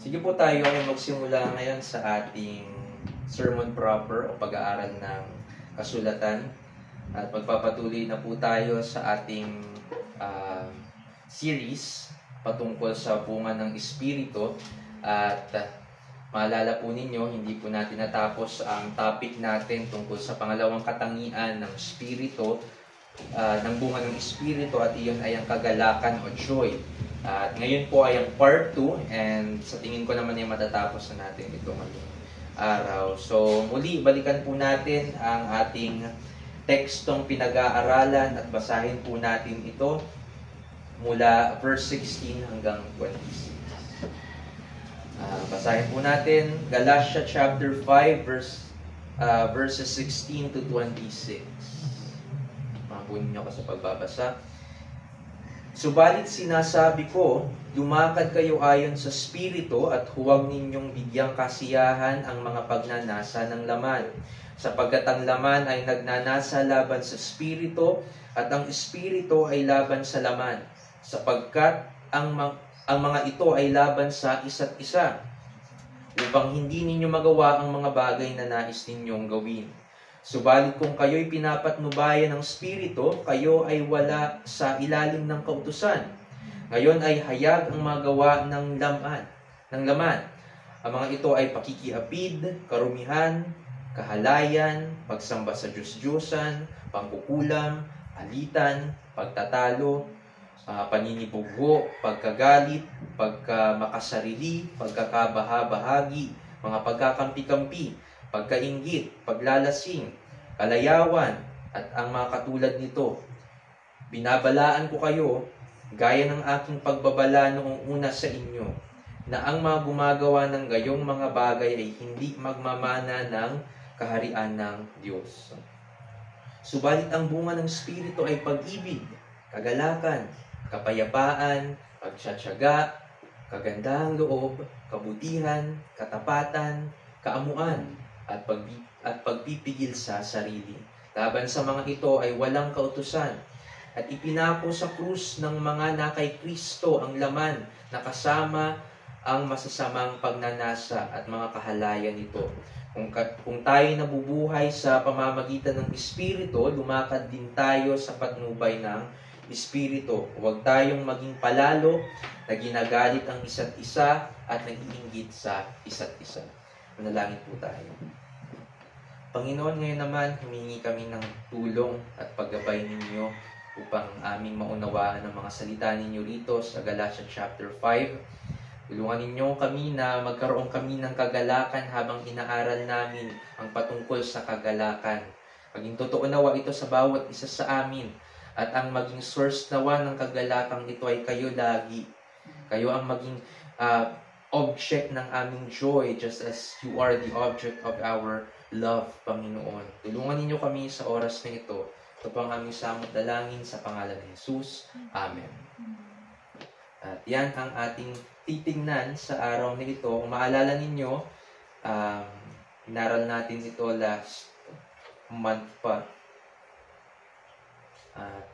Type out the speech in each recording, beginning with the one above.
Sige po tayo ay magsimula ngayon sa ating sermon proper o pag-aaral ng kasulatan. At magpapatuloy na po tayo sa ating series patungkol sa bunga ng Espiritu. At maalala po ninyo, hindi po natin natapos ang topic natin tungkol sa pangalawang katangian ng Espiritu, ng bunga ng Espiritu, at iyon ay ang kagalakan o joy. At ngayon po ay ang part 2 and sa tingin ko naman ay matatapos na natin ito ngayong araw. So muli, balikan po natin ang ating tekstong pinag-aaralan at basahin po natin ito mula verse 16 hanggang 26. Basahin po natin Galatia chapter 5 verses 16 to 26. Mabunin niyo ako sa pagbabasa. Subalit sinasabi ko, lumakad kayo ayon sa Espiritu at huwag ninyong bigyang kasiyahan ang mga pagnanasa ng laman. Sapagkat ang laman ay nagnanasa laban sa Espiritu at ang Espiritu ay laban sa laman. Sapagkat ang mga ito ay laban sa isa't isa, upang hindi ninyo magawa ang mga bagay na nais ninyong gawin. Subalit kung kayo'y pinapatnubayan ng Espiritu, kayo ay wala sa ilalim ng kautusan. Ngayon ay hayag ang mga gawa ng laman. Ang mga ito ay pakikiapid, karumihan, kahalayan, pagsamba sa Diyos-Diyosan, pangkukulam, alitan, pagtatalo, paninibugho, pagkagalit, pagkamakasarili, pagkakabaha-bahagi, mga pagkakampi-kampi, pagkainggit, paglalasing, kalayawan, at ang mga katulad nito. Binabalaan ko kayo, gaya ng aking pagbabala noong una sa inyo, na ang mga gumagawa ng gayong mga bagay ay hindi magmamana ng kaharian ng Diyos. Subalit ang bunga ng Espiritu ay pag-ibig, kagalakan, kapayapaan, pagtsatsaga, kagandahang loob, kabutihan, katapatan, kaamuan, at pagpipigil sa sarili. Laban sa mga ito ay walang kautusan. At ipinako sa krus ng mga nakay Kristo ang laman na kasama ang masasamang pagnanasa at mga kahalayan nito. Kung tayo nabubuhay sa pamamagitan ng Espiritu, lumakad din tayo sa patnubay ng Espiritu. Huwag tayong maging palalo na ginagalit ang isa't isa at nag-iinggit sa isa't isa. Manalangin po tayo. Panginoon, ngayon naman, humingi kami ng tulong at paggabay ninyo upang aming maunawaan ang mga salita ninyo rito sa Galatia chapter 5. Tulungan ninyo kami na magkaroon kami ng kagalakan habang inaaral namin ang patungkol sa kagalakan. Maging totoo nawa ito sa bawat isa sa amin at ang maging source nawa ng kagalakang ito ay kayo lagi. Kayo ang maging object ng aming joy just as you are the object of our love, Panginoon. Tulungan ninyo kami sa oras na ito. Ito po ang aming samot dalangin sa pangalan ni Jesus. Amen. At yan ang ating titingnan sa araw na ito. Kung maalala ninyo, inaral natin ito last month pa. At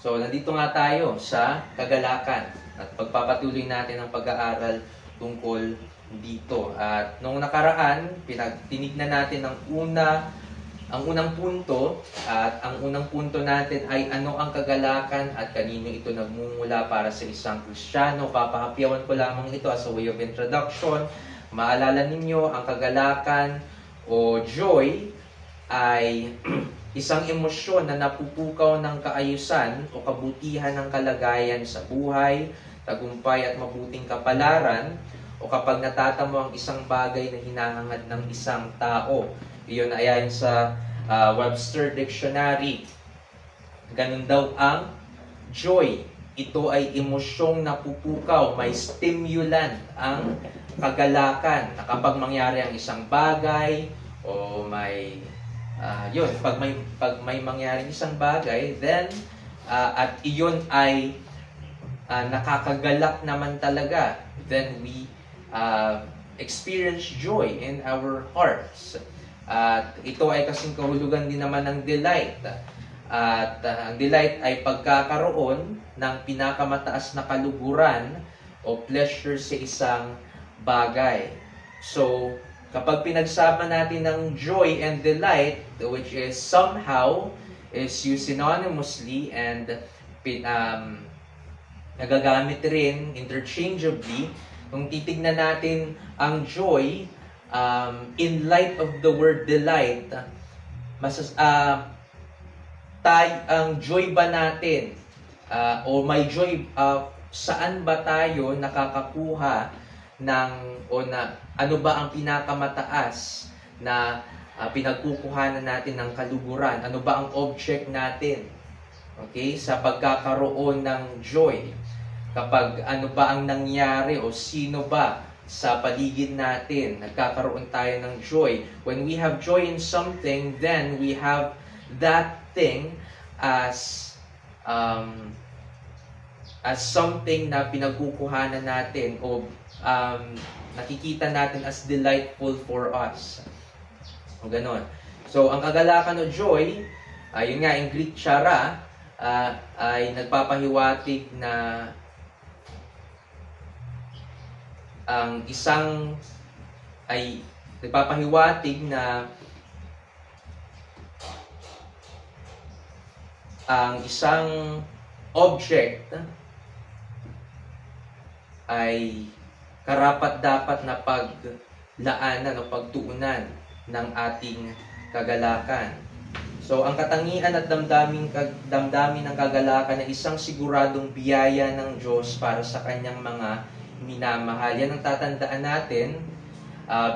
so, nandito nga tayo sa kagalakan at pagpapatuloy natin ang pag-aaral tungkol dito. At nung nakaraan, tinignan natin ang unang punto, at ang unang punto natin ay ano ang kagalakan at kanino ito nagmumula para sa isang Kristiyano. Papahapyawan ko lamang ito as a way of introduction. Maalala ninyo, ang kagalakan o joy ay isang emosyon na napupukaw ng kaayusan o kabutihan ng kalagayan sa buhay, tagumpay at mabuting kapalaran, o kapag natatamo ang isang bagay na hinahangad ng isang tao. Iyon ay ayon sa Webster Dictionary. Ganun daw ang joy. Ito ay emosyong napupukaw, may stimulant ang kagalakan na kapag mangyari ang isang bagay o may pag may mangyari isang bagay, then at iyon ay nakakagalak naman talaga, then we experience joy in our hearts. At ito ay kasing kahulugan din naman ng delight. At ang delight ay pagkakaroon ng pinakamataas na kaluguran o pleasure sa isang bagay. So, kapag pinagsama natin ng joy and delight, which is somehow is used synonymously and nagagamit rin interchangeably, kung titignan natin ang joy in light of the word delight, ang joy ba natin o may joy, saan ba tayo nakakakuha ng ano ba ang pinakamataas na pinagkukuhanan natin ng kaluguran? Ano ba ang object natin? Okay, sa pagkakaroon ng joy. Kapag ano ba ang nangyari o sino ba sa paligid natin, nagkakaroon tayo ng joy. When we have joy in something, then we have that thing as something na pinagkukuhanan natin o nakikita natin as delightful for us. O ganon. So, ang kagalakan o joy, yun nga, in Greek chara, ay nagpapahiwatig na ang isang ay nagpapahiwatig na ang isang object ay karapat-dapat na paglaanan o pagtuunan ng ating kagalakan. So, ang katangian at damdamin ng kagalakan ay isang siguradong biyaya ng Diyos para sa kanyang mga minamahal. Yan ang tatandaan natin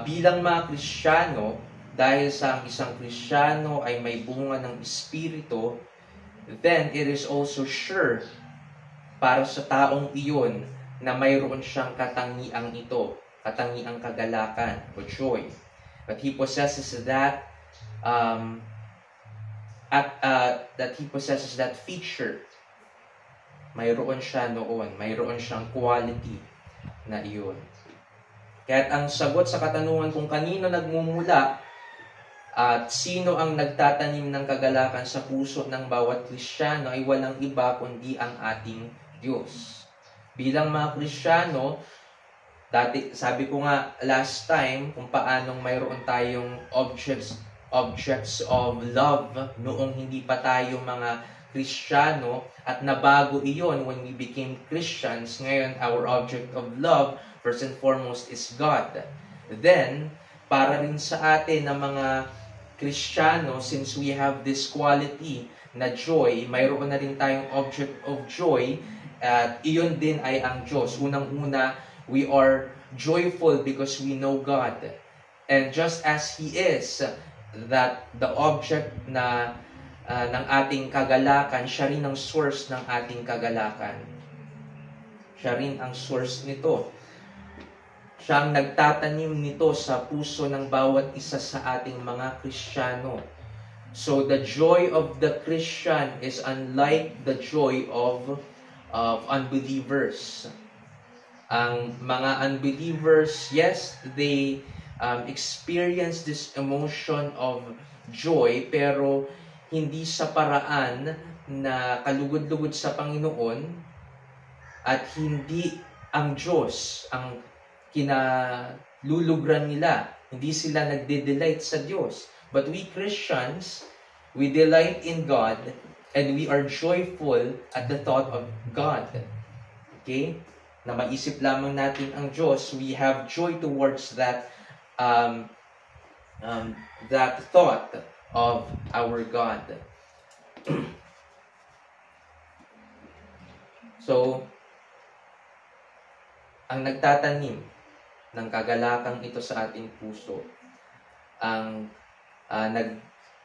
bilang mga Kristiyano, dahil sa isang Kristiyano ay may bunga ng Espiritu, then it is also sure para sa taong iyon na mayroon siyang katangiang ito, katangiang kagalakan o joy. But he possesses that he possesses that feature. Mayroon siya noon, mayroon siyang quality na iyon. Kaya't ang sagot sa katanungan kung kanino nagmumula at sino ang nagtatanim ng kagalakan sa puso ng bawat Kristiyano ay walang iba kundi ang ating Diyos. Bilang mga Kristiyano, dati, sabi ko nga last time kung paanong mayroon tayong objects of love noong hindi pa tayo mga Kristiyano at nabago iyon when we became Christians. Ngayon, our object of love, first and foremost, is God. Then, para rin sa atin na mga Kristiyano, since we have this quality na joy, mayroon na rin tayong object of joy at iyon din ay ang Diyos. Unang-una, we are joyful because we know God. And just as He is, that the object na ng ating kagalakan, siya rin ang source ng ating kagalakan. Siya rin ang source nito. Siya ang nagtatanim nito sa puso ng bawat isa sa ating mga Kristiyano. So the joy of the Christian is unlike the joy of unbelievers. Ang mga unbelievers, yes, they experience this emotion of joy, pero hindi sa paraan na kalugod-lugod sa Panginoon at hindi ang Diyos ang kinalulugran nila. Hindi sila nagde-delight sa Diyos. But we Christians, we delight in God and we are joyful at the thought of God. Okay? Na maisip lamang natin ang Diyos, we have joy towards that that thought of our God. So, ang nagtatanim ng kagalakang ito sa ating puso,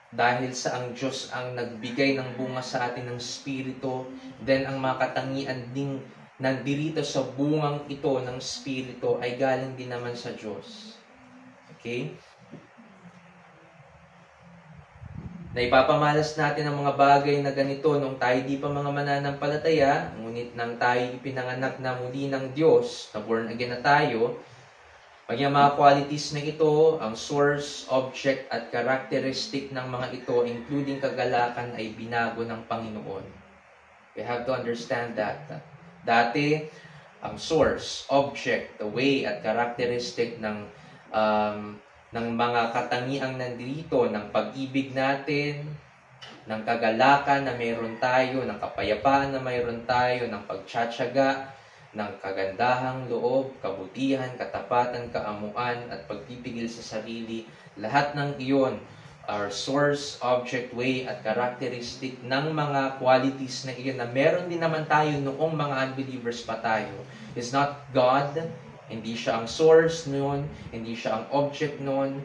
dahil sa ang Diyos ang nagbigay ng bunga sa atin ng Espiritu, then ang mga katangian ding nandirito sa bungang ito ng Espiritu ay galing din naman sa Diyos. Okay? Na ipapamalas natin ang mga bagay na ganito nung tayo di pa mga mananampalataya, ngunit nang tayo ipinanganak na muli ng Diyos, na born again na tayo, Maging mga qualities na ito, ang source, object, at characteristic ng mga ito, including kagalakan, ay binago ng Panginoon. We have to understand that. Dati, ang source, object, the way, at characteristic ng mga katangiang nandito, ng pag-ibig natin, ng kagalakan na mayroon tayo, ng kapayapaan na mayroon tayo, ng pagtsatsaga, ng kagandahang loob, kabutihan, katapatan, kaamuan, at pagpipigil sa sarili. Lahat ng iyon are source, object, way, at characteristic ng mga qualities na iyon na meron din naman tayo noong mga unbelievers pa tayo. It's not God, hindi siya ang source noon, hindi siya ang object noon,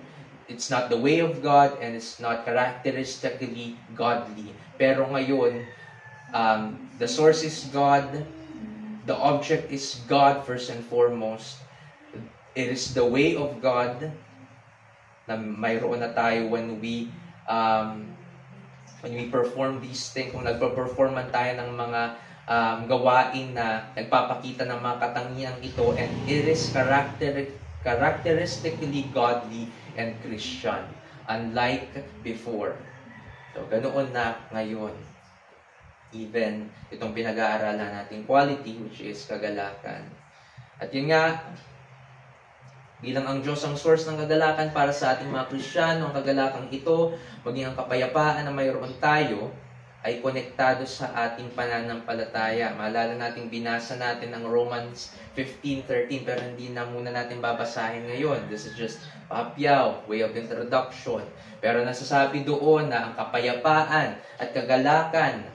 it's not the way of God, and it's not characteristically godly. Pero ngayon, the source is God, the object is God first and foremost. It is the way of God na mayroon na tayo when we perform these things. Kung nagpa-perform man tayo ng mga gawain na nagpapakita ng mga katangiang ito, and it is characteristically godly and Christian, unlike before. So, ganoon na ngayon. Even itong pinag-aaralan nating quality, which is kagalakan. At yun nga, bilang ang Diyos ang source ng kagalakan para sa ating mga Kristiyano, ang kagalakang ito, maging ang kapayapaan na mayroon tayo, ay konektado sa ating pananampalataya. Maalala natin, binasa natin ang Romans 15:13, pero hindi na muna natin babasahin ngayon. This is just papyaw, way of introduction. Pero nasasabi doon na ang kapayapaan at kagalakan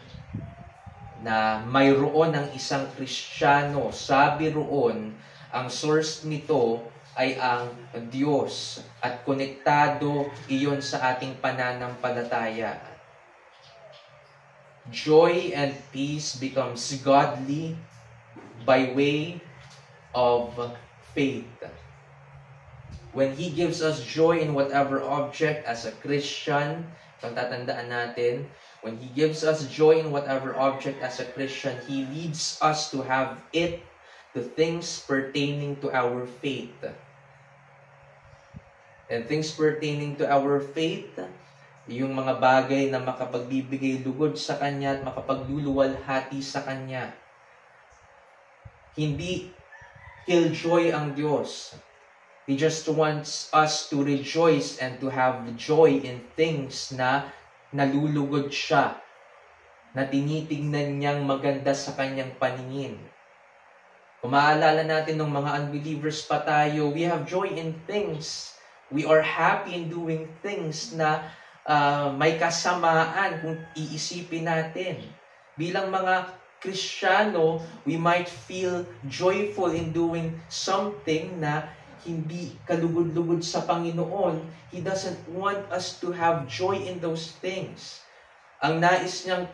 na mayroon ng isang Kristiyano, sabi roon, ang source nito ay ang Diyos at konektado iyon sa ating pananampalataya. Joy and peace becomes godly by way of faith. When He gives us joy in whatever object as a Christian, kung tatandaan natin, when He gives us joy in whatever object as a Christian, He leads us to have it, to things pertaining to our faith. And things pertaining to our faith, yung mga bagay na makapagbibigay lugod sa Kanya at makapagluluwalhati sa Kanya. Hindi killjoy ang Diyos. He just wants us to rejoice and to have joy in things na nalulugod siya, na tinitingnan niyang maganda sa Kanyang paningin. Kung maaalala natin ng mga unbelievers pa tayo, we have joy in things. We are happy in doing things na may kasamaan kung iisipin natin. Bilang mga Kristiyano, we might feel joyful in doing something na hindi kalugod-lugod sa Panginoon. He doesn't want us to have joy in those things. Ang nais niyang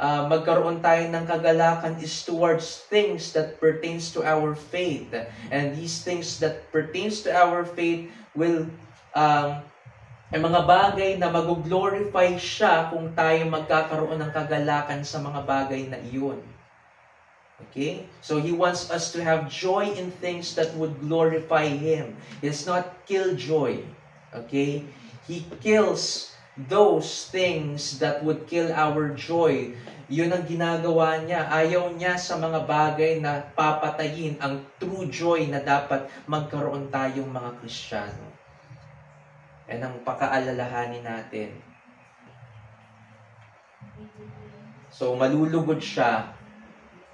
magkaroon tayo ng kagalakan is towards things that pertains to our faith. And these things that pertains to our faith will ay mga bagay na mag-glorify siya kung tayo magkakaroon ng kagalakan sa mga bagay na iyon. Okay? So He wants us to have joy in things that would glorify Him. It's not killjoy. Okay? He kills those things that would kill our joy. Yun ang ginagawa niya. Ayaw niya sa mga bagay na papatayin ang true joy na dapat magkaroon tayong mga Kristiyano. And ang pakaalalahanin natin. So, malulugod siya,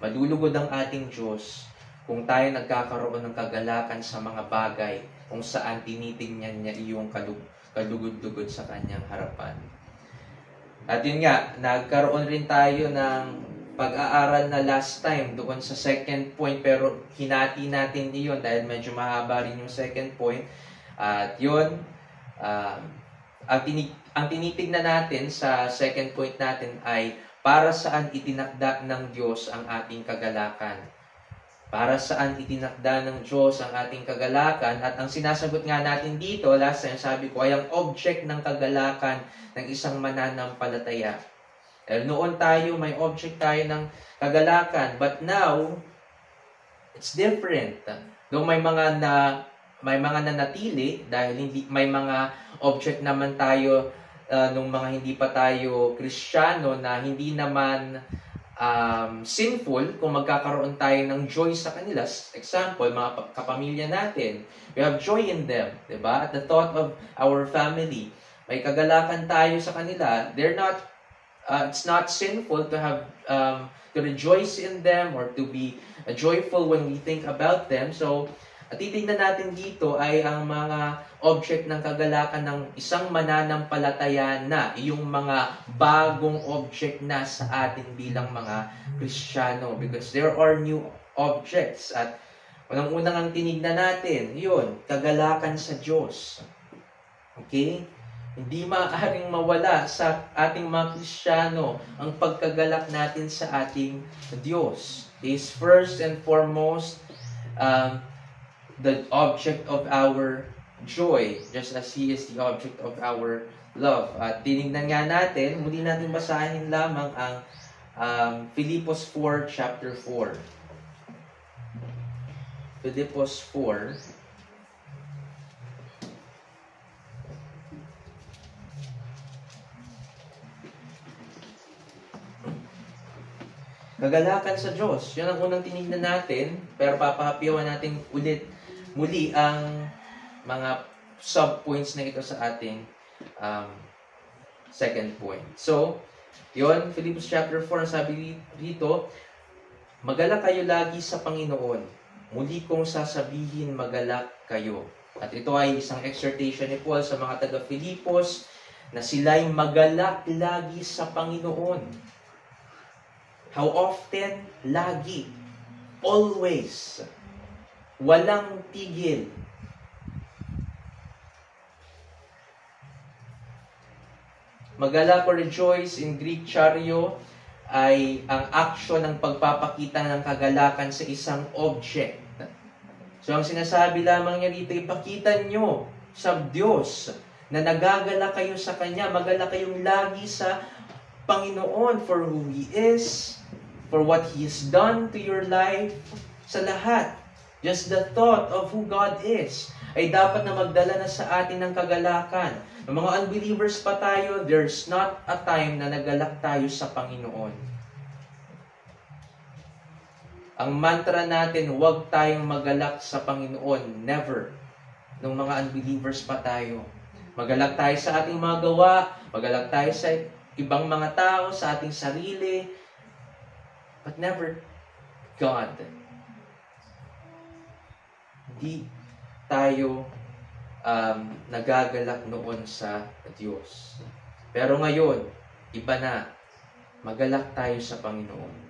malulugod ang ating Diyos kung tayo nagkakaroon ng kagalakan sa mga bagay kung saan tinitingnan niya iyong kalugod-lugod sa kanyang harapan. At yun nga, nagkaroon rin tayo ng pag-aaral na last time doon sa second point, pero hinati natin iyon dahil medyo mahaba rin yung second point. At yun, ang tinitignan natin sa second point natin ay para saan itinakda ng Diyos ang ating kagalakan. Para saan itinakda ng Diyos ang ating kagalakan. At ang sinasagot nga natin dito, last time sabi ko, ay ang object ng kagalakan ng isang mananampalataya. Noon tayo, may object tayo ng kagalakan. But now, it's different. Though may mga nanatili dahil hindi may mga object naman tayo nung mga hindi pa tayo Kristiyano na hindi naman sinful kung magkakaroon tayo ng joy sa kanila. Example, mga kapamilya natin. We have joy in them, diba? At the thought of our family. May kagalakan tayo sa kanila. It's not sinful to have to rejoice in them or to be joyful when we think about them. So, titignan natin dito ay ang mga object ng kagalakan ng isang mananampalataya na, yung mga bagong object na sa atin bilang mga Kristiyano. Because there are new objects. At unang-unang ang tinignan natin, yun, kagalakan sa Diyos. Okay? Hindi maaaring mawala sa ating mga Kristiyano ang pagkagalak natin sa ating Diyos. He is first and foremost the object of our joy, just as He is the object of our love. At tinignan nga natin, muli natin basahin lamang ang Filipos 4, chapter 4. Filipos 4. Kagalakan sa Diyos. Yun ang unang tinignan natin, pero papahapiwan natin muli ang mga sub-points na ito sa ating second point. So, yun, Filipos chapter 4, sabi dito, magalak kayo lagi sa Panginoon. Muli kong sasabihin, magalak kayo. At ito ay isang exhortation ni Paul sa mga taga-Filipos na sila'y magalak lagi sa Panginoon. How often? Lagi. Always. Walang tigil. Magalak or rejoice in Greek chario ay ang action ng pagpapakita ng kagalakan sa isang object. So ang sinasabi lamang niya dito, ipakita nyo sa Diyos na nagagala kayo sa Kanya, magala kayong lagi sa Panginoon for who He is, for what He has done to your life, sa lahat. Just the thought of who God is ay dapat na magdala na sa atin ng kagalakan. Ng mga unbelievers pa tayo, there's not a time na nagalak tayo sa Panginoon. Ang mantra natin, huwag tayong magalak sa Panginoon. Never. Nung mga unbelievers pa tayo. Magalak tayo sa ating mga gawa, magalak tayo sa ibang mga tao, sa ating sarili, but never God. Hindi tayo nagagalak noon sa Diyos. Pero ngayon, iba na. Magalak tayo sa Panginoon.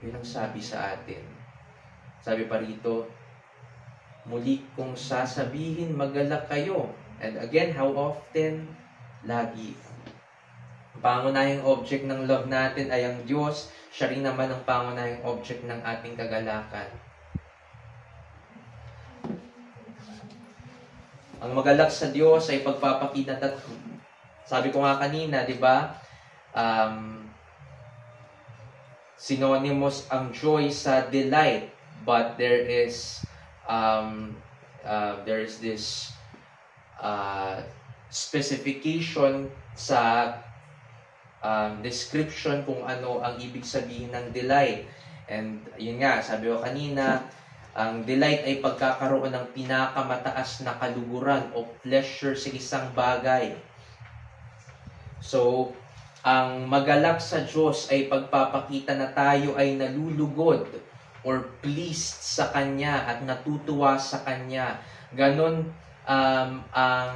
Yun ang sabi sa atin. Sabi pa rito, muli kong sasabihin, magalak kayo. And again, how often? Lagi. Ang pangunahing object ng love natin ay ang Diyos. Siya rin naman ang pangunahing object ng ating kagalakan. Ang magalak sa Diyos ay pagpapakita. Sabi ko nga kanina, di ba? Synonymous ang joy sa delight, but there is this specification sa description kung ano ang ibig sabihin ng delight. And yun nga, sabi ko kanina, ang delight ay pagkakaroon ng pinakamataas na kaluguran o pleasure sa isang bagay. So, ang magalak sa Diyos ay pagpapakita na tayo ay nalulugod or pleased sa Kanya at natutuwa sa Kanya. Ganon ang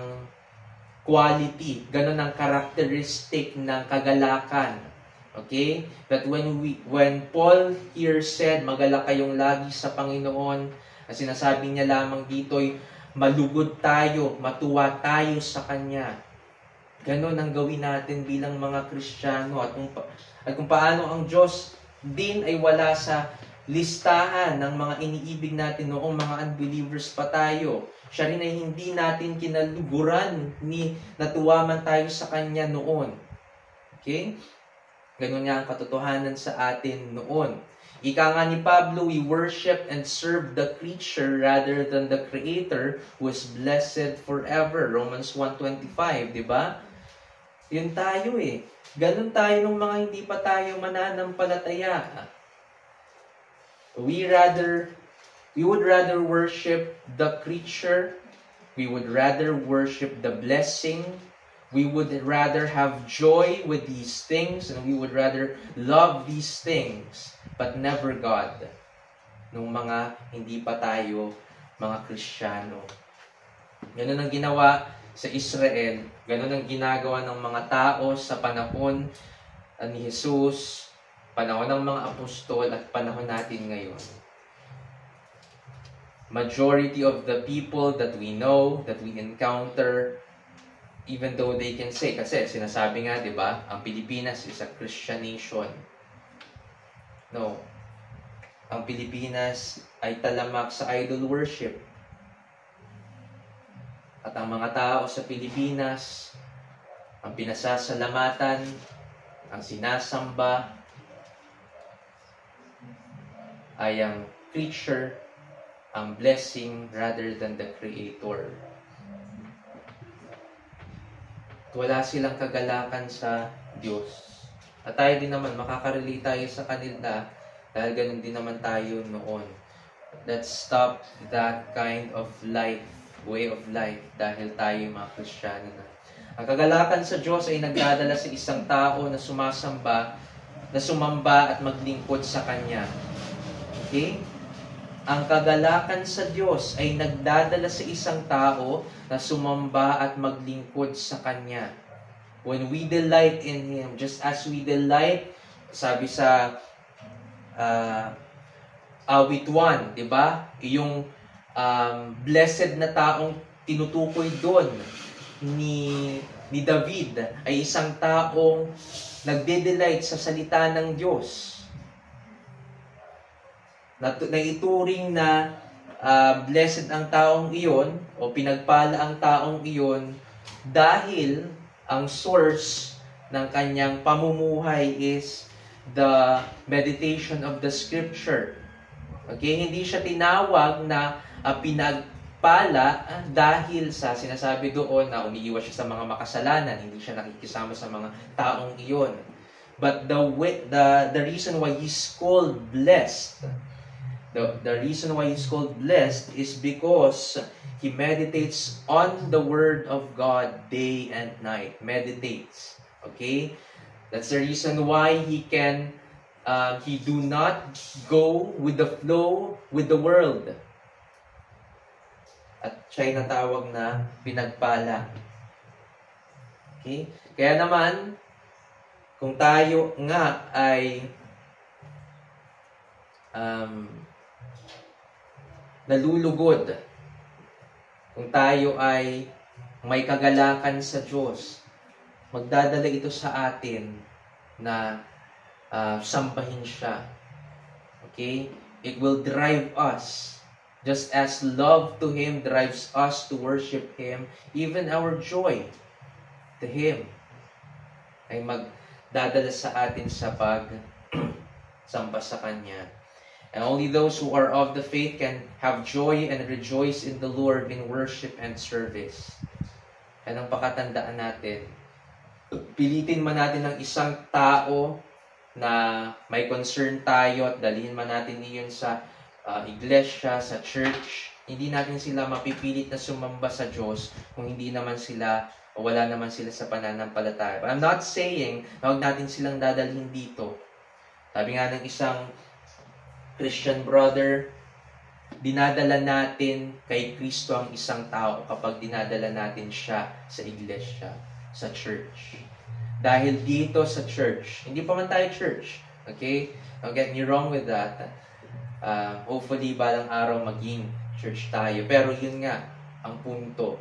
quality, ganon ang characteristic ng kagalakan. Okay? But when Paul here said, magalak kayong lagi sa Panginoon, ang sinasabi niya lamang dito ay malugod tayo, matuwa tayo sa Kanya. Ganon ang gawin natin bilang mga Kristiyano. At kung paano ang Diyos din ay wala sa listahan ng mga iniibig natin noong mga unbelievers pa tayo. Siya rin ay hindi natin kinaluguran ni natuwa man tayo sa Kanya noon. Okay? Ganun nga ang katotohanan sa atin noon. Ika nga ni Pablo, we worship and serve the creature rather than the Creator who is blessed forever. Romans 1:25, di ba? Yun tayo eh. Ganun tayo nung mga hindi pa tayo mananampalataya. We would rather worship the creature. We would rather worship the blessing. We would rather have joy with these things, and we would rather love these things, but never God. Nung mga hindi pa tayo mga Kristiyano. Ganun ang ginawa sa Israel. Ganun ang ginagawa ng mga tao sa panahon ni Jesus, panahon ng mga apostol, at panahon natin ngayon. Majority of the people that we know, that we encounter, even though they can say, kasi sinasabi nga, di ba, ang Pilipinas is a Christian nation. No. Ang Pilipinas ay talamak sa idol worship. At ang mga tao sa Pilipinas, ang pinasasalamatan, ang sinasamba, ay ang creature, ang blessing rather than the Creator. Wala silang kagalakan sa Diyos. At tayo din naman, makakarelate tayo sa kanila dahil ganun din naman tayo noon. Let's stop that kind of life, way of life, dahil tayo mga Kristiyano na. Ang kagalakan sa Diyos ay nagdadala sa isang tao na sumamba at maglingkod sa Kanya. Okay? Ang kagalakan sa Diyos ay nagdadala sa isang tao na sumamba at maglingkod sa Kanya. When we delight in Him, just as we delight, sabi sa awit 1, di ba? Yung blessed na taong tinutukoy doon ni David ay isang taong nagde-delight sa salita ng Diyos. Naituring na blessed ang taong iyon o pinagpala ang taong iyon dahil ang source ng kanyang pamumuhay is the meditation of the Scripture. Okay? Hindi siya tinawag na pinagpala dahil sa sinasabi doon na umiiwas siya sa mga makasalanan, hindi siya nakikisama sa mga taong iyon. But the reason why he's called blessed, the reason why he's called blessed is because he meditates on the Word of God day and night. Meditates. Okay? That's the reason why he do not go with the flow with the world. At siya'y natawag na pinagpala. Okay? Kaya naman, kung tayo nga ay nalulugod, kung tayo ay may kagalakan sa Diyos, magdadala ito sa atin na sambahin siya. Okay? It will drive us, just as love to Him drives us to worship Him, even our joy to Him ay magdadala sa atin sa pagsamba sa Kanya. And only those who are of the faith can have joy and rejoice in the Lord in worship and service. Yan ang pakatandaan natin. Pilitin man natin ng isang tao na may concern tayo at dalhin man natin iyon sa iglesia, sa church, hindi natin sila mapipilit na sumamba sa Diyos kung hindi naman sila o wala naman sila sa pananampalataya. But I'm not saying na huwag natin silang dadalhin dito. Sabi nga ng isang Christian brother, dinadala natin kay Kristo ang isang tao kapag dinadala natin siya sa iglesia, sa church. Dahil dito sa church, hindi pa man tayo church, okay? Don't get me wrong with that. Hopefully, balang araw maging church tayo. Pero yun nga, ang punto.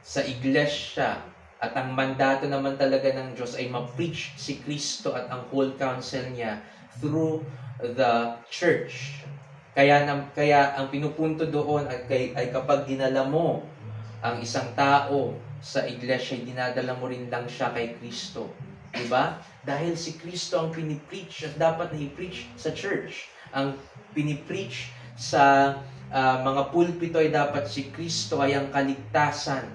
Sa iglesia, at ang mandato naman talaga ng Diyos ay ma-preach si Kristo at ang whole counsel niya through the church. Kaya ang pinupunto doon ay kapag dinala mo ang isang tao sa iglesia, dinadala mo rin lang siya kay Kristo. Diba? Dahil si Kristo ang pinipreach at dapat na i-preach sa church. ang pinipreach sa mga pulpito ay dapat si Kristo ay ang kaligtasan.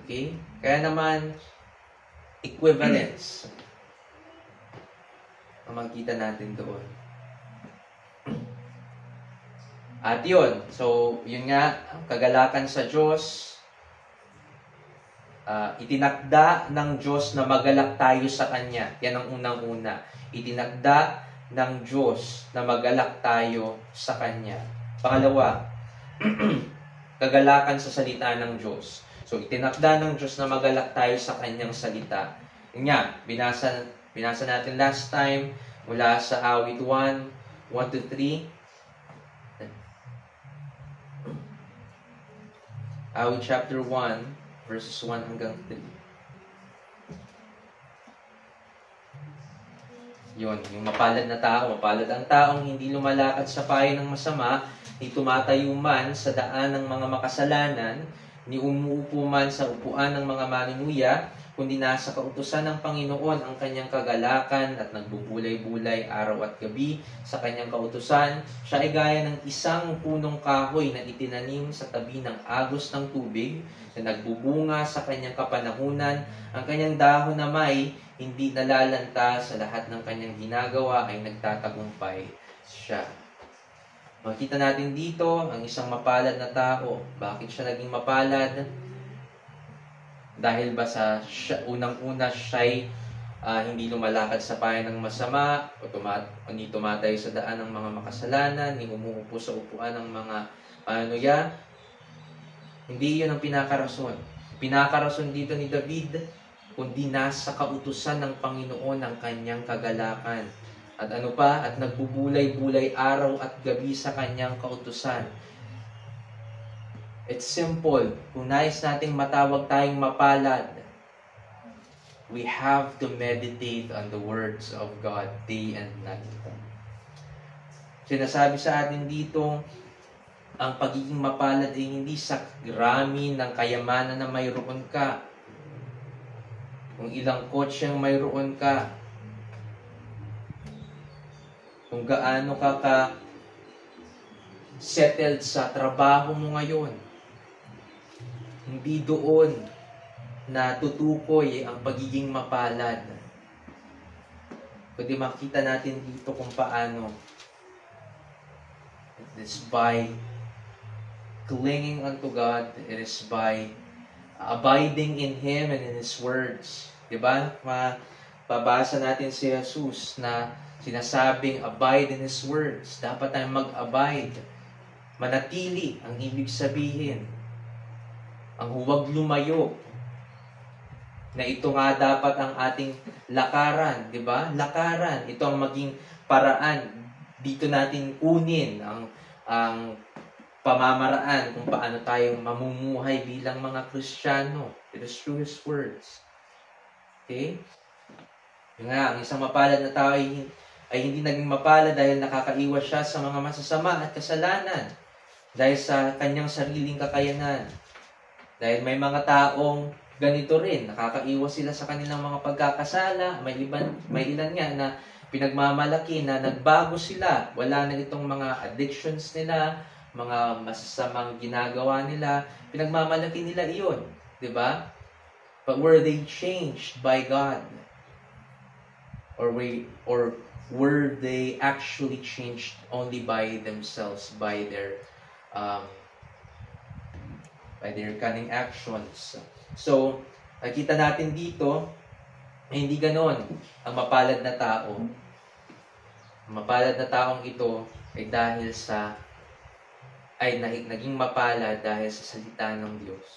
Okay? Kaya naman, equivalence ang makikita natin doon. At yun, so yun nga, ang kagalakan sa Diyos, itinakda ng Diyos na magalak tayo sa Kanya. Yan ang unang-una. Itinakda ng Diyos na magalak tayo sa Kanya. Pangalawa, kagalakan sa salita ng Diyos. So, itinakda ng Diyos na magalak tayo sa Kanyang salita. Yun nga, binasa natin last time mula sa awit 1:1-3. Awit chapter 1, verses 1-3. Yun, yung mapalad na tao. Mapalad ang taong hindi lumalakad sa payo ng masama, ni tumatayo man sa daan ng mga makasalanan, ni umuupo man sa upuan ng mga maninuya, kundi nasa kautusan ng Panginoon ang kanyang kagalakan at nagbubulay-bulay araw at gabi sa kanyang kautusan. Siya ay gaya ng isang punong kahoy na itinanim sa tabi ng agos ng tubig na nagbubunga sa kanyang kapanahunan. Ang kanyang dahon na may hindi nalalanta, sa lahat ng kanyang ginagawa ay nagtatagumpay siya. Makita natin dito ang isang mapalad na tao. Bakit siya naging mapalad? Dahil ba sa unang-una siya'y hindi lumalakad sa payo ng masama, o hindi tumatay sa daan ng mga makasalanan, hindi umuupo sa upuan ng mga panuya? Hindi yun ang pinakarason. Pinakarason dito ni David, kundi nasa kautusan ng Panginoon ang kanyang kagalakan. At ano pa? At nagbubulay-bulay araw at gabi sa kanyang kautusan. It's simple. Kung nais nating matawag tayong mapalad, we have to meditate on the words of God day and night. Sinasabi sa atin dito, ang pagiging mapalad ay hindi sa rami ng kayamanan na mayroon ka. Kung ilang kotse ang mayroon ka, kung gaano ka settled sa trabaho mo ngayon, hindi doon na tutukoy ang pagiging mapalad. Kundi makita natin dito kung paano. It is by clinging unto God. It is by abiding in Him and in His words. Diba? Mababasa natin si Jesus na sinasabing abide in His words. Dapat tayong mag-abide. Manatili ang ibig sabihin. Ang huwag lumayo. Na ito nga dapat ang ating lakaran, di ba? Lakaran. Ito ang maging paraan. Dito natin kunin ang pamamaraan kung paano tayo mamumuhay bilang mga Kristiyano. It is through His words. Okay? Yung nga, ang isang mapalad na tao ay hindi naging mapalad dahil nakakaiwas siya sa mga masasama at kasalanan. Dahil sa kanyang sariling kakayanan. Dahil may mga taong ganito rin, nakakaiwas sila sa kanilang mga pagkakasala. May ilan nga na pinagmamalaki na nagbago sila. Wala na itong mga addictions nila, mga masasamang ginagawa nila. Pinagmamalaki nila iyon. Diba? But were they changed by God? Or were they actually changed only by themselves, by their cunning actions? So, nakita natin dito, hindi ganon ang mapalad na tao. Ang mapalad na taong ito ay naging mapalad dahil sa salita ng Diyos.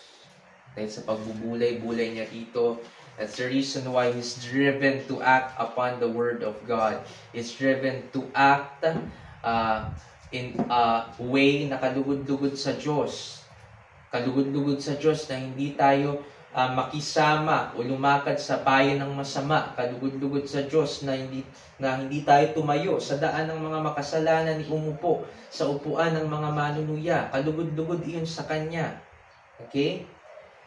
Dahil sa pagbubulay-bulay niya dito, that's the reason why he's driven to act upon the Word of God. He's driven to act in a way na kalugod-lugod sa Diyos. Kalugod-lugod sa Diyos na hindi tayo makisama o lumakad sa payo ng masama. Kalugod-lugod sa Diyos na hindi tayo tumayo sa daan ng mga makasalanan ni umupo sa upuan ng mga manunuya. Kalugod-lugod iyon sa Kanya. Okay?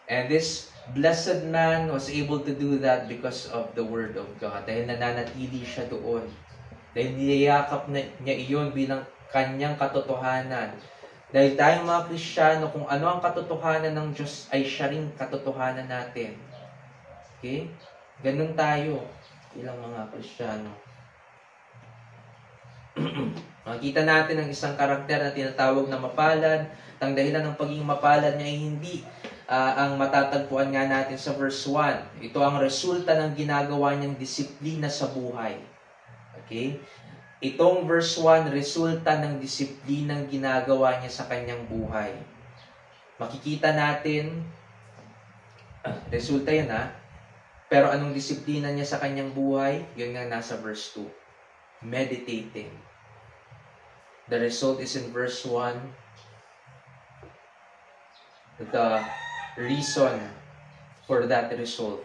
And this blessed man was able to do that because of the Word of God. Dahil nananatili siya doon. Dahil niyayakap niya iyon bilang kanyang katotohanan. Dahil tayong mga Kristiyano, kung ano ang katotohanan ng Diyos, ay siya rin katotohanan natin. Okay? Ganun tayo bilang mga Kristiyano. Makikita natin ang isang karakter na tinatawag na mapalad. Ang dahilan ng pagiging mapalad niya ay hindi ang matatagpuan nga natin sa verse 1. Ito ang resulta ng ginagawa niyang disiplina sa buhay. Okay? Itong verse 1, resulta ng disiplinang ginagawa niya sa kanyang buhay. Makikita natin, resulta yan ha. Pero anong disiplina niya sa kanyang buhay? Yun nga nasa verse 2. Meditating. The result is in verse 1. The reason for that result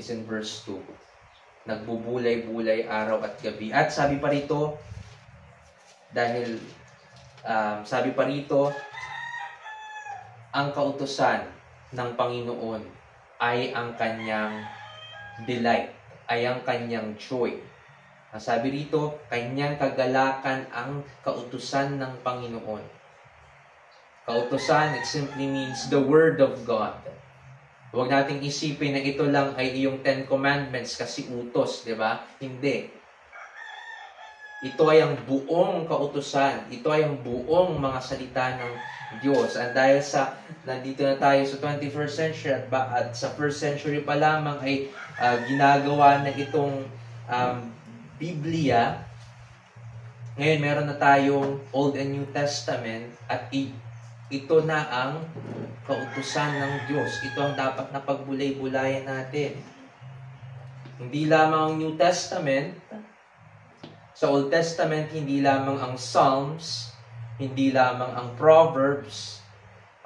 is in verse 2. Nagbubulay-bulay araw at gabi. At sabi pa rito, sabi pa rito, ang kautusan ng Panginoon ay ang kanyang delight, ay ang kanyang joy. Ang sabi rito, kanyang kagalakan ang kautusan ng Panginoon. Kautusan, it simply means the Word of God. Huwag nating isipin na ito lang ay iyong 10 Commandments kasi utos, di ba? Hindi. Ito ay ang buong kautusan. Ito ay ang buong mga salita ng Diyos. At dahil nandito na tayo sa 21st century at sa 1st century pa lamang ay ginagawa na itong Biblia. Ngayon meron na tayong Old and New Testament at ito na ang kautusan ng Diyos. Ito ang dapat na pagbulay-bulayan natin. Hindi lamang ang New Testament. Sa Old Testament, hindi lamang ang Psalms, hindi lamang ang Proverbs,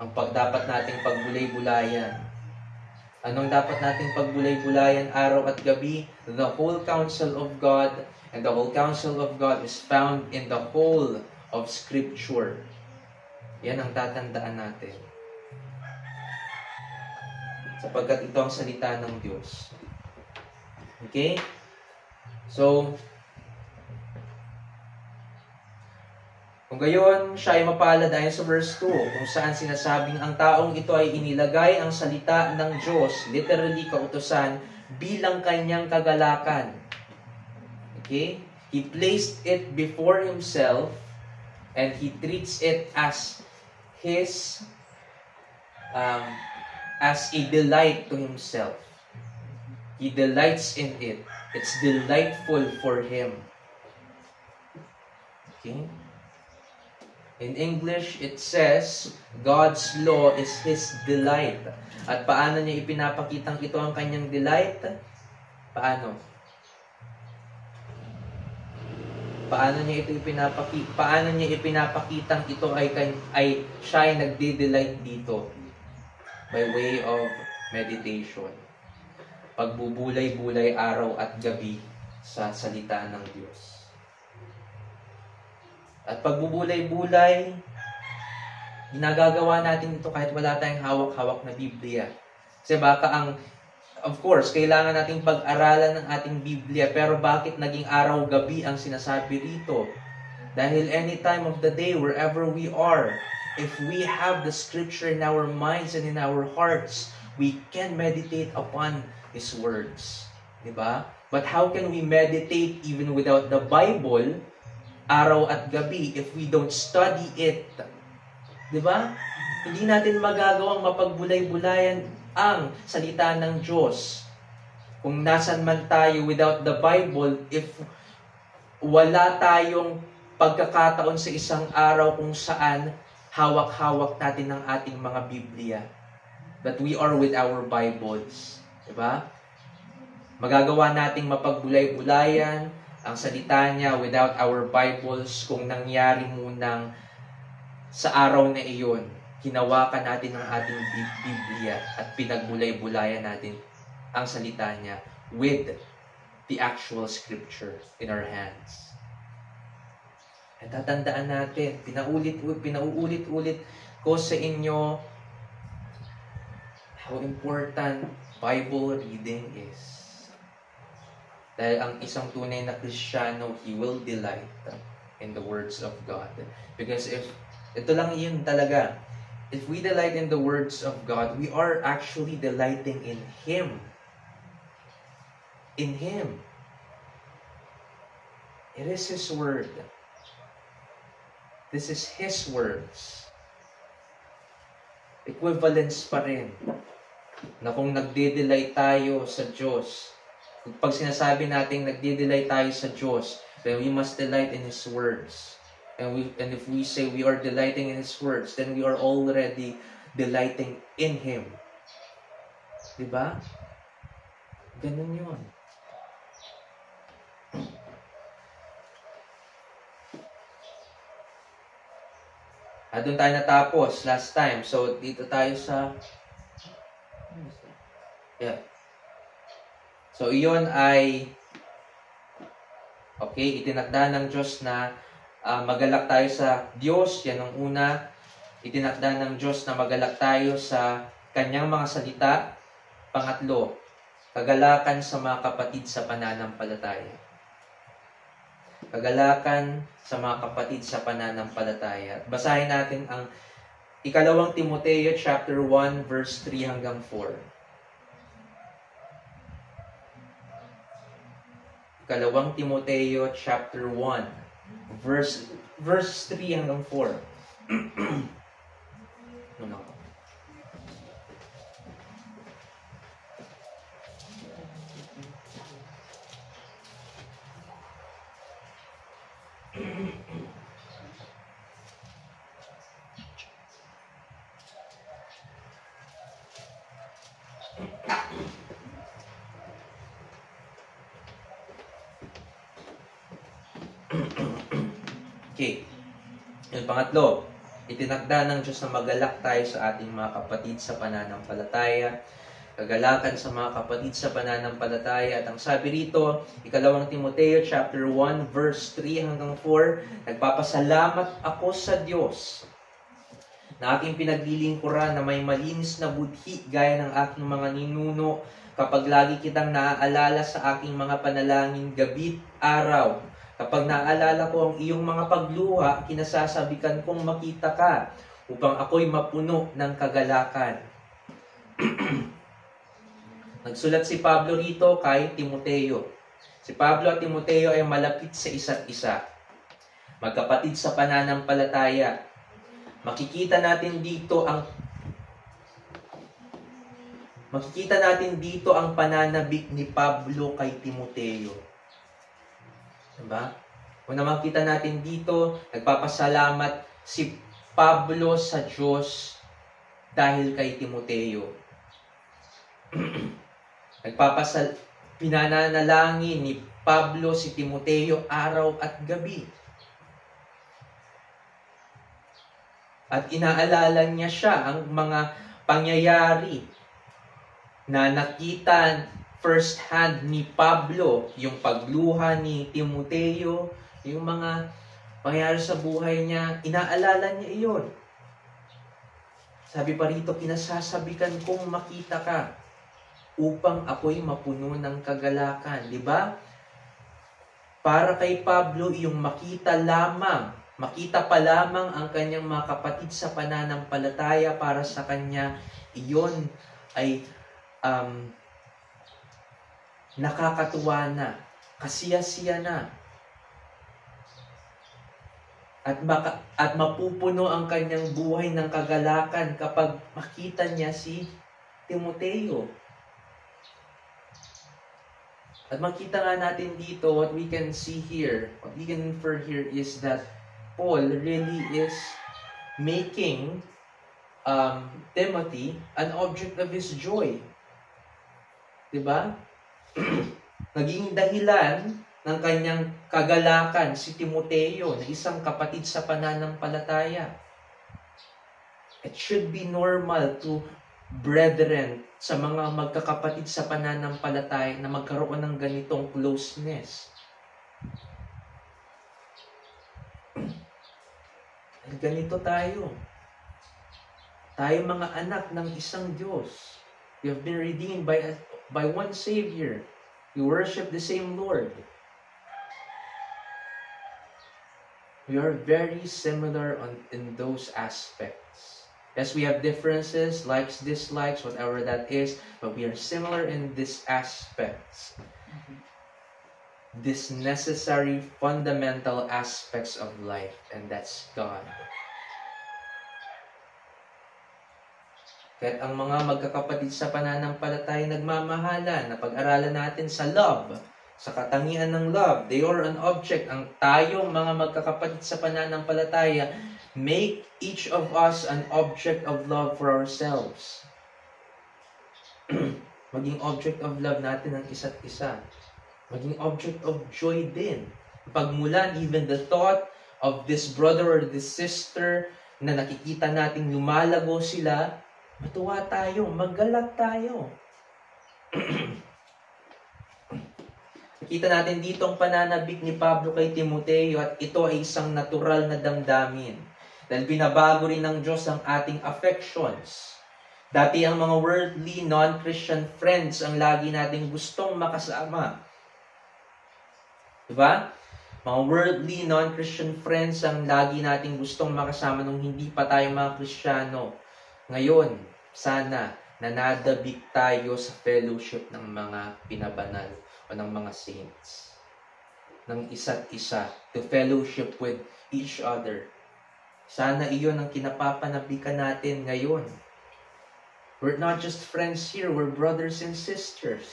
ang dapat nating pagbulay-bulayan. Anong dapat nating pagbulay-bulayan araw at gabi? The whole counsel of God, and the whole counsel of God is found in the whole of Scripture. Yan ang tatandaan natin. Sapagkat ito ang salita ng Diyos. Okay? So, kung gayon, siya ay mapalad ayon sa verse 2, kung saan sinasabing ang taong ito ay inilagay ang salita ng Diyos, literally kautusan, bilang kanyang kagalakan. Okay? He placed it before himself and he treats it as a delight to himself. He delights in it. It's delightful for him. Okay? In English, it says, God's law is His delight. At paano niya ipinapakitang ito ang kanyang delight? Paano? Paano niya ipinapakitang ito ay siya ay nagde-delight dito? By way of meditation. Pagbubulay-bulay araw at gabi sa salita ng Diyos. At pagbubulay-bulay, ginagagawa natin ito kahit wala tayong hawak-hawak na Biblia. Kasi baka of course, kailangan nating pag-aralan ng ating Biblia, pero bakit naging araw-gabi ang sinasabi rito? Dahil any time of the day, wherever we are, if we have the Scripture in our minds and in our hearts, we can meditate upon His words. Diba? But how can we meditate even without the Bible, araw at gabi, if we don't study it? Diba? Hindi natin magagawang mapagbulay-bulayan ang salita ng Diyos. Kung nasan man tayo without the Bible, if wala tayong pagkakataon sa isang araw kung saan hawak-hawak natin ang ating mga Biblia, that we are with our Bibles. Diba? Magagawa nating mapagbulay-bulayan ang salita niya without our Bibles kung nangyari munang sa araw na iyon, hinawakan natin ang ating Biblia at pinagbulay-bulayan natin ang salita niya with the actual Scripture in our hands. At tatandaan natin, pinauulit-ulit ko sa inyo how important Bible reading is. Dahil ang isang tunay na Kristiyano, he will delight in the words of God. Because ito lang yun talaga, if we delight in the words of God, we are actually delighting in Him. In Him. It is His Word. This is His words. Equivalence pa rin na kung nagde-delight tayo sa Diyos, pag sinasabi natin nagde-delight tayo sa Diyos, then we must delight in His words. And if we say we are delighting in His words, then we are already delighting in Him. Diba? Ganun yun. Doon tayo natapos last time. So, dito tayo sa... Yeah. So, iyon ay... Okay, itinakda ng Diyos na magalak tayo sa Diyos. Yan ang una. Itinakda ng Diyos na magalak tayo sa Kanyang mga salita. Pangatlo, kagalakan sa mga kapatid sa pananampalataya. Kagalakan sa mga kapatid sa pananampalataya. Basahin natin ang ikalawang Timoteo chapter 1 verse 3 hanggang 4. Ikalawang Timoteo chapter 1 verse 3 hanggang 4. Ano? Okay. Yung pangatlo, itinakda ng Diyos na magalak tayo sa ating mga kapatid sa pananampalataya. Kagalakan sa mga kapatid sa pananampalataya. At ang sabi rito, ikalawang Timoteo chapter 1 verse 3 hanggang 4, nagpapasalamat ako sa Diyos na aking pinaglilingkuran na may malinis na budhi gaya ng aking mga ninuno kapag lagi kitang naaalala sa aking mga panalangin gabi't araw. Kapag naaalala ko ang iyong mga pagluha, kinasasabikan kong makita ka upang ako'y mapuno ng kagalakan. Nagsulat si Pablo rito kay Timoteo. Si Pablo at Timoteo ay malapit sa isa't isa. Magkapatid sa pananampalataya. Makikita natin dito ang pananabik ni Pablo kay Timoteo. Diba? Kung makita natin dito, nagpapasalamat si Pablo sa Diyos dahil kay Timoteo. Pinananalangin ni Pablo si Timoteo araw at gabi. At inaalala niya siya ang mga pangyayari na nakita first hand ni Pablo, yung pagluha ni Timoteo, yung mga pangyayari sa buhay niya, inaalala niya iyon. Sabi pa rito, kinasasabikan kong makita ka upang ako'y mapuno ng kagalakan. Di ba? Para kay Pablo, yung makita pa lamang ang kanyang mga kapatid sa pananampalataya, para sa kanya, iyon ay nakakatuwa na, kasiyasiya na, at mapupuno ang kanyang buhay ng kagalakan kapag makita niya si Timoteo. At makita nga natin dito, what we can see here, what we can infer here is that Paul really is making Timothy an object of his joy. Diba? Naging dahilan ng kanyang kagalakan si Timoteo na isang kapatid sa pananampalataya. It should be normal to brethren sa mga magkakapatid sa pananampalataya na magkaroon ng ganitong closeness. Ganito tayo. Tayo mga anak ng isang Diyos. We have been redeemed by one Savior. We worship the same Lord. We are very similar in those aspects. Yes, we have differences, likes, dislikes, whatever that is, but we are similar in these aspects. These necessary, fundamental aspects of life, and that's God. Kahit ang mga magkakapatid sa pananampalataya nagmamahalan, na pag-aralan natin sa love, sa katangian ng love, they are an object. Ang tayong mga magkakapatid sa pananampalataya, make each of us an object of love for ourselves. Maging object of love natin ang isa't isa. Maging object of joy din. Pagmulan, even the thought of this brother or this sister na nakikita nating lumalago sila, matuwa tayo, maggalak tayo. Nakita natin dito ang pananabik ni Pablo kay Timoteo at ito ay isang natural na damdamin. Dahil binabago rin ng Diyos ang ating affections. Dati ang mga worldly, non-Christian friends ang lagi nating gustong makasama. Diba? Mga worldly, non-Christian friends ang lagi nating gustong makasama nung hindi pa tayo mga Kristiyano. Ngayon, sana nanadabik tayo sa fellowship ng mga pinabanal o ng mga saints. Ng isa't isa, to fellowship with each other. Sana iyon ang kinapapanabikan natin ngayon. We're not just friends here, we're brothers and sisters.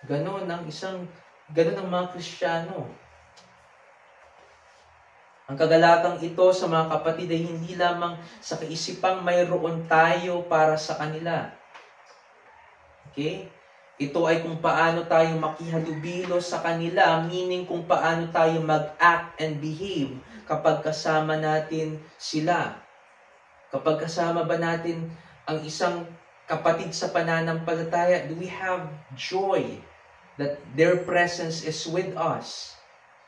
Ganon ang mga Kristiyano. Ang kagalakang ito sa mga kapatid ay hindi lamang sa kaisipang mayroon tayo para sa kanila. Okay? Ito ay kung paano tayo makihalubilo sa kanila, meaning kung paano tayo mag-act and behave kapag kasama natin sila. Kapag kasama ba natin ang isang kapatid sa pananampalataya, do we have joy that their presence is with us?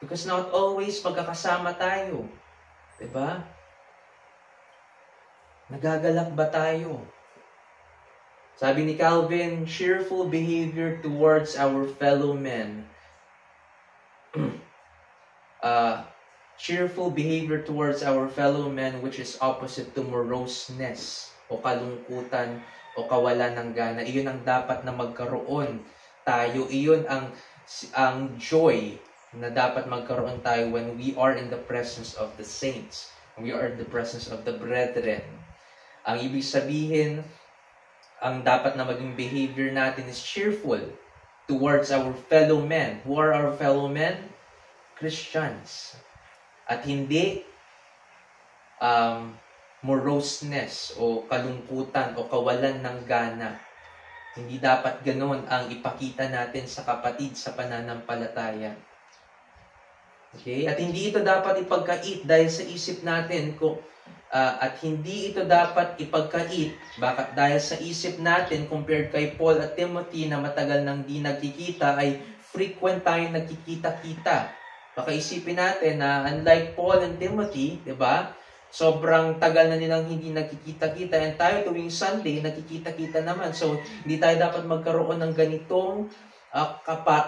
Because not always magkakasama tayo. Diba? Nagagalak ba tayo? Sabi ni Calvin, cheerful behavior towards our fellow men. Cheerful behavior towards our fellow men, which is opposite to moroseness o kalungkutan o kawalan ng gana. Iyon ang dapat na magkaroon tayo. Iyon ang joy na dapat magkaroon tayo when we are in the presence of the saints. We are in the presence of the brethren. Ang ibig sabihin, ang dapat na maging behavior natin is cheerful towards our fellow men. Who are our fellow men? Christians. At hindi moroseness o kalungkutan o kawalan ng gana. Hindi dapat ganoon ang ipakita natin sa kapatid sa pananampalataya. Okay? At hindi ito dapat ipagkait dahil sa isip natin at hindi ito dapat ipagkait dahil sa isip natin compared kay Paul at Timothy na matagal nang di nagkikita ay frequent tayo nagkikita-kita. Baka isipin natin na unlike Paul and Timothy, di ba? Sobrang tagal na nilang hindi nagkikita-kita and tayo tuwing Sunday nagkikita-kita naman. So hindi tayo dapat magkaroon ng ganitong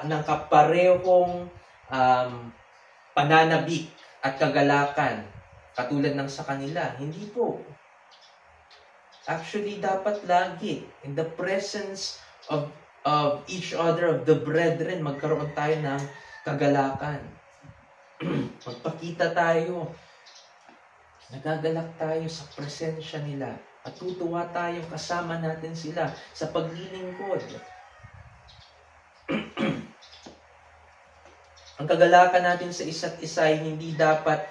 ng kaparehong pananabik at kagalakan katulad ng sa kanila. Hindi po. Actually, dapat lagi in the presence of each other, of the brethren, magkaroon tayo ng kagalakan. Magpakita tayo. Nagagalak tayo sa presensya nila. At tutuwa tayo kasama natin sila sa paglilingkod. Ang kagalakan natin sa isa't isa ay hindi na dapat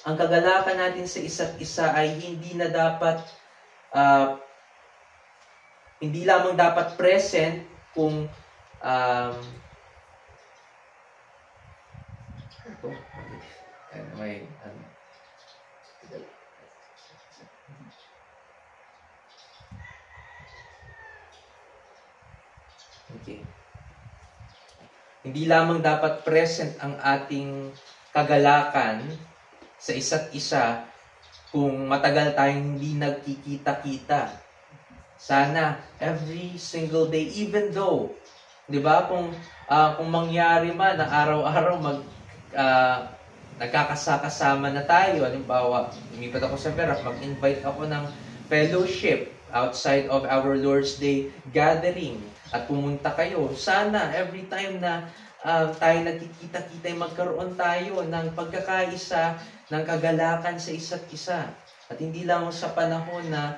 ang kagalakan natin sa isa't isa ay hindi lamang dapat present kung okay. Hindi lamang dapat present ang ating kagalakan sa isa't isa kung matagal tayong hindi nagkikita-kita. Sana every single day, even though, di ba, kung mangyari man na araw-araw nagkakasama na tayo, halimbawa, lumipat ako sa Verap, mag-invite ako ng fellowship outside of our Lord's Day gathering at pumunta kayo. Sana every time na tayo nagkikita-kita, magkaroon tayo ng pagkakaisa, ng kagalakan sa isa't isa. At hindi lang sa panahon na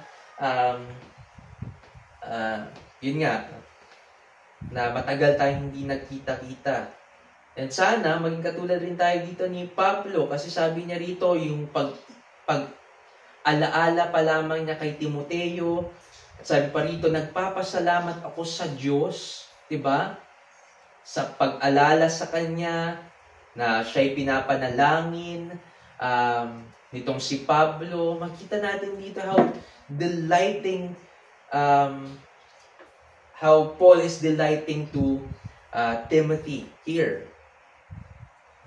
yun nga, na matagal tayong hindi nagkita-kita. And sana, maging katulad rin tayo dito ni Pablo, kasi sabi niya rito, yung alaala pa lamang niya kay Timoteo, at sabi pa rito, nagpapasalamat ako sa Diyos, diba? Sa pag-alala sa Kanya, na siya'y pinapanalangin, nitong si Pablo, makita natin dito how Paul is delighting to Timothy here.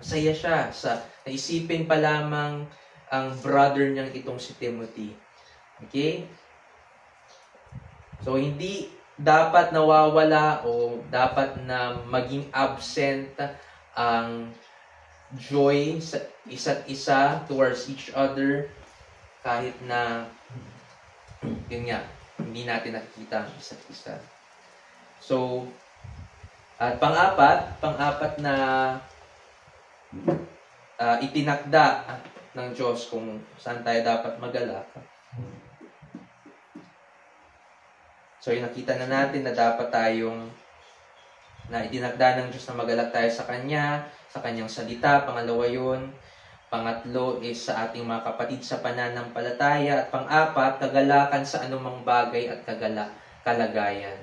Masaya siya sa naisipin pa lamang ang brother niyang itong si Timothy. Okay? So, hindi dapat nawawala o dapat na maging absent ang joy sa isa't isa towards each other kahit na yun nga, hindi natin nakikita ang isa't isa. So, at pang-apat na itinakda ng Diyos kung saan tayo dapat magalak. So, yung nakita na natin na dapat tayong na itinakda ng Diyos na magalak tayo sa Kanya, sa Kanyang salita. Pangalawa yun. Pangatlo is sa ating mga kapatid sa pananampalataya. At pang-apat, kagalakan sa anumang bagay at kalagayan.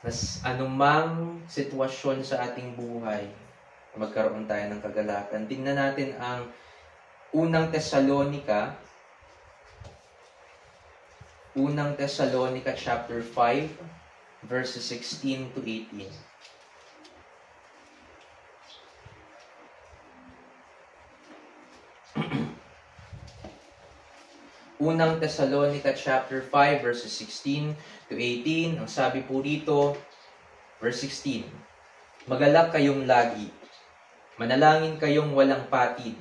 Mas anumang sitwasyon sa ating buhay, magkaroon tayo ng kagalakan. Tingnan natin ang unang Thessalonica chapter 5, verses 16 to 18. Unang Thessalonica chapter 5, verses 16 to 18. Ang sabi po dito, verse 16, magalak kayong lagi. Manalangin kayong walang patid.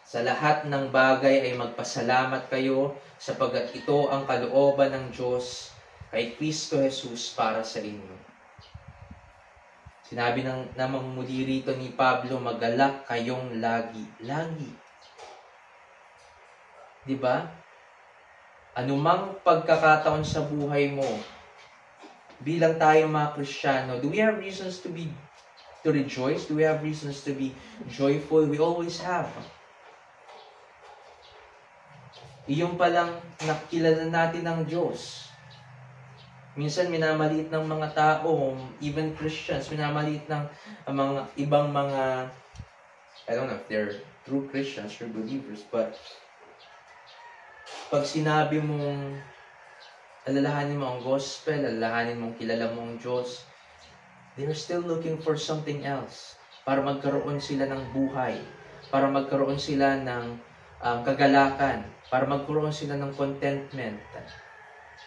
Sa lahat ng bagay ay magpasalamat kayo sapagkat ito ang kalooban ng Diyos kay Kristo Jesus para sa inyo. Sinabi namang muli rito ni Pablo, magalak kayong lagi. Lagi. Diba? Anumang pagkakataon sa buhay mo, bilang tayo mga Kristiyano, do we have reasons to rejoice? Do we have reasons to be joyful? We always have. Iyon palang nakilala natin ng Diyos. Minsan minamaliit ng mga tao, even Christians, minamaliit ng mga ibang mga, I don't know if they're true Christians, true believers, but pag sinabi mong alalahanin mo ang gospel, alalahanin mong kilala mo ang Diyos, they're still looking for something else para magkaroon sila ng buhay, para magkaroon sila ng kagalakan, para magkaroon sila ng contentment.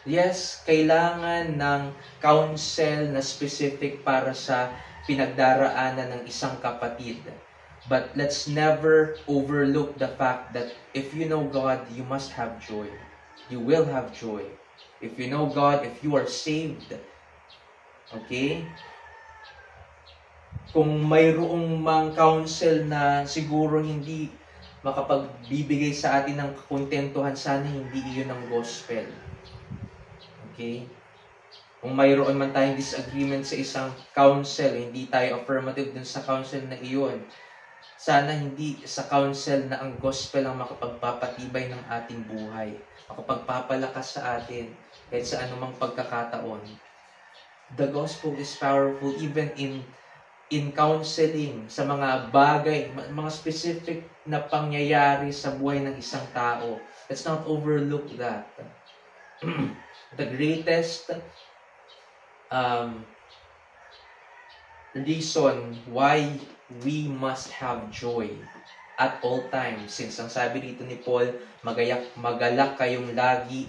Yes, kailangan ng counsel na specific para sa pinagdaraanan ng isang kapatid. But let's never overlook the fact that if you know God, you must have joy. You will have joy. If you know God, if you are saved, okay? Kung mayroong mang counsel na siguro hindi makapagbibigay sa atin ng kontentuhan, sana hindi iyon ang gospel. Okay? Kung mayroon man tayong disagreement sa isang counsel, hindi tayo affirmative dun sa counsel na iyon, sana hindi sa counsel na ang gospel ang makapagpapatibay ng ating buhay, makapagpapalakas sa atin kahit sa anumang pagkakataon. The gospel is powerful even in counseling, sa mga bagay, mga specific na pangyayari sa buhay ng isang tao. Let's not overlook that. The greatest reason why we must have joy at all times, since ang sabi dito ni Paul, magalak kayong lagi,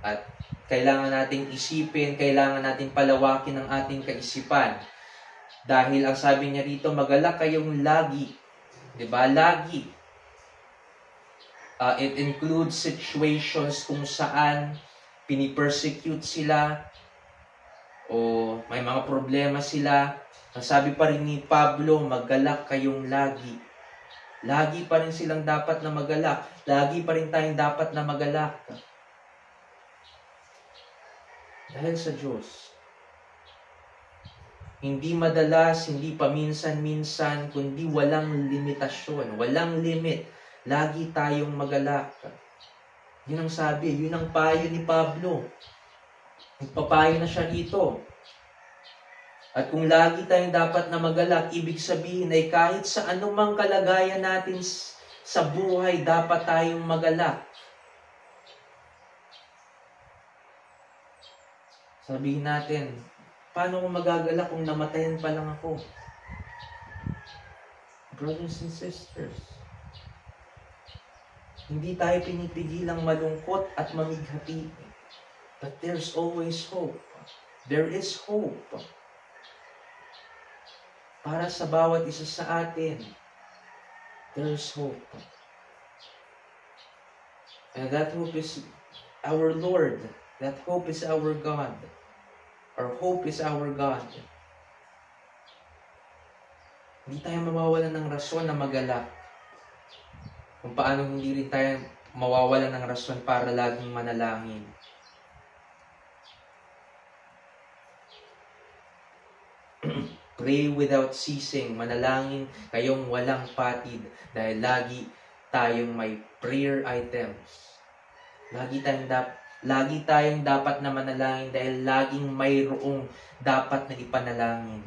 At kailangan nating isipin, kailangan nating palawakin ang ating kaisipan. Dahil ang sabi niya rito, magalak kayong lagi. Diba? Lagi. It includes situations kung saan pinipersecute sila o may mga problema sila. Ang sabi pa rin ni Pablo, magalak kayong lagi. Lagi pa rin silang dapat na magalak. Lagi pa rin tayong dapat na magalak. Dahil sa Diyos. Hindi madalas, hindi paminsan-minsan, kundi walang limitasyon, walang limit. Lagi tayong magalak. Yun ang sabi, yun ang payo ni Pablo. Nagpapayo na siya dito. At kung lagi tayong dapat na magalak, ibig sabihin ay kahit sa anumang kalagayan natin sa buhay, dapat tayong magalak. Sabihin natin, paano kung magagalak kung namatayan pa lang ako? Brothers and sisters, hindi tayo pinipigilang malungkot at mamighati. But there's always hope. There is hope. Para sa bawat isa sa atin, there's hope. And that hope is our Lord. That hope is our God. Our hope is our God. Hindi tayo mawawalan ng rason na magalak. Kung paano hindi rin tayo mawawalan ng rason para laging manalangin. Pray without ceasing. Manalangin kayong walang patid dahil lagi tayong may prayer items. Lagi tayong dapat na manalangin dahil laging mayroong dapat na ipanalangin.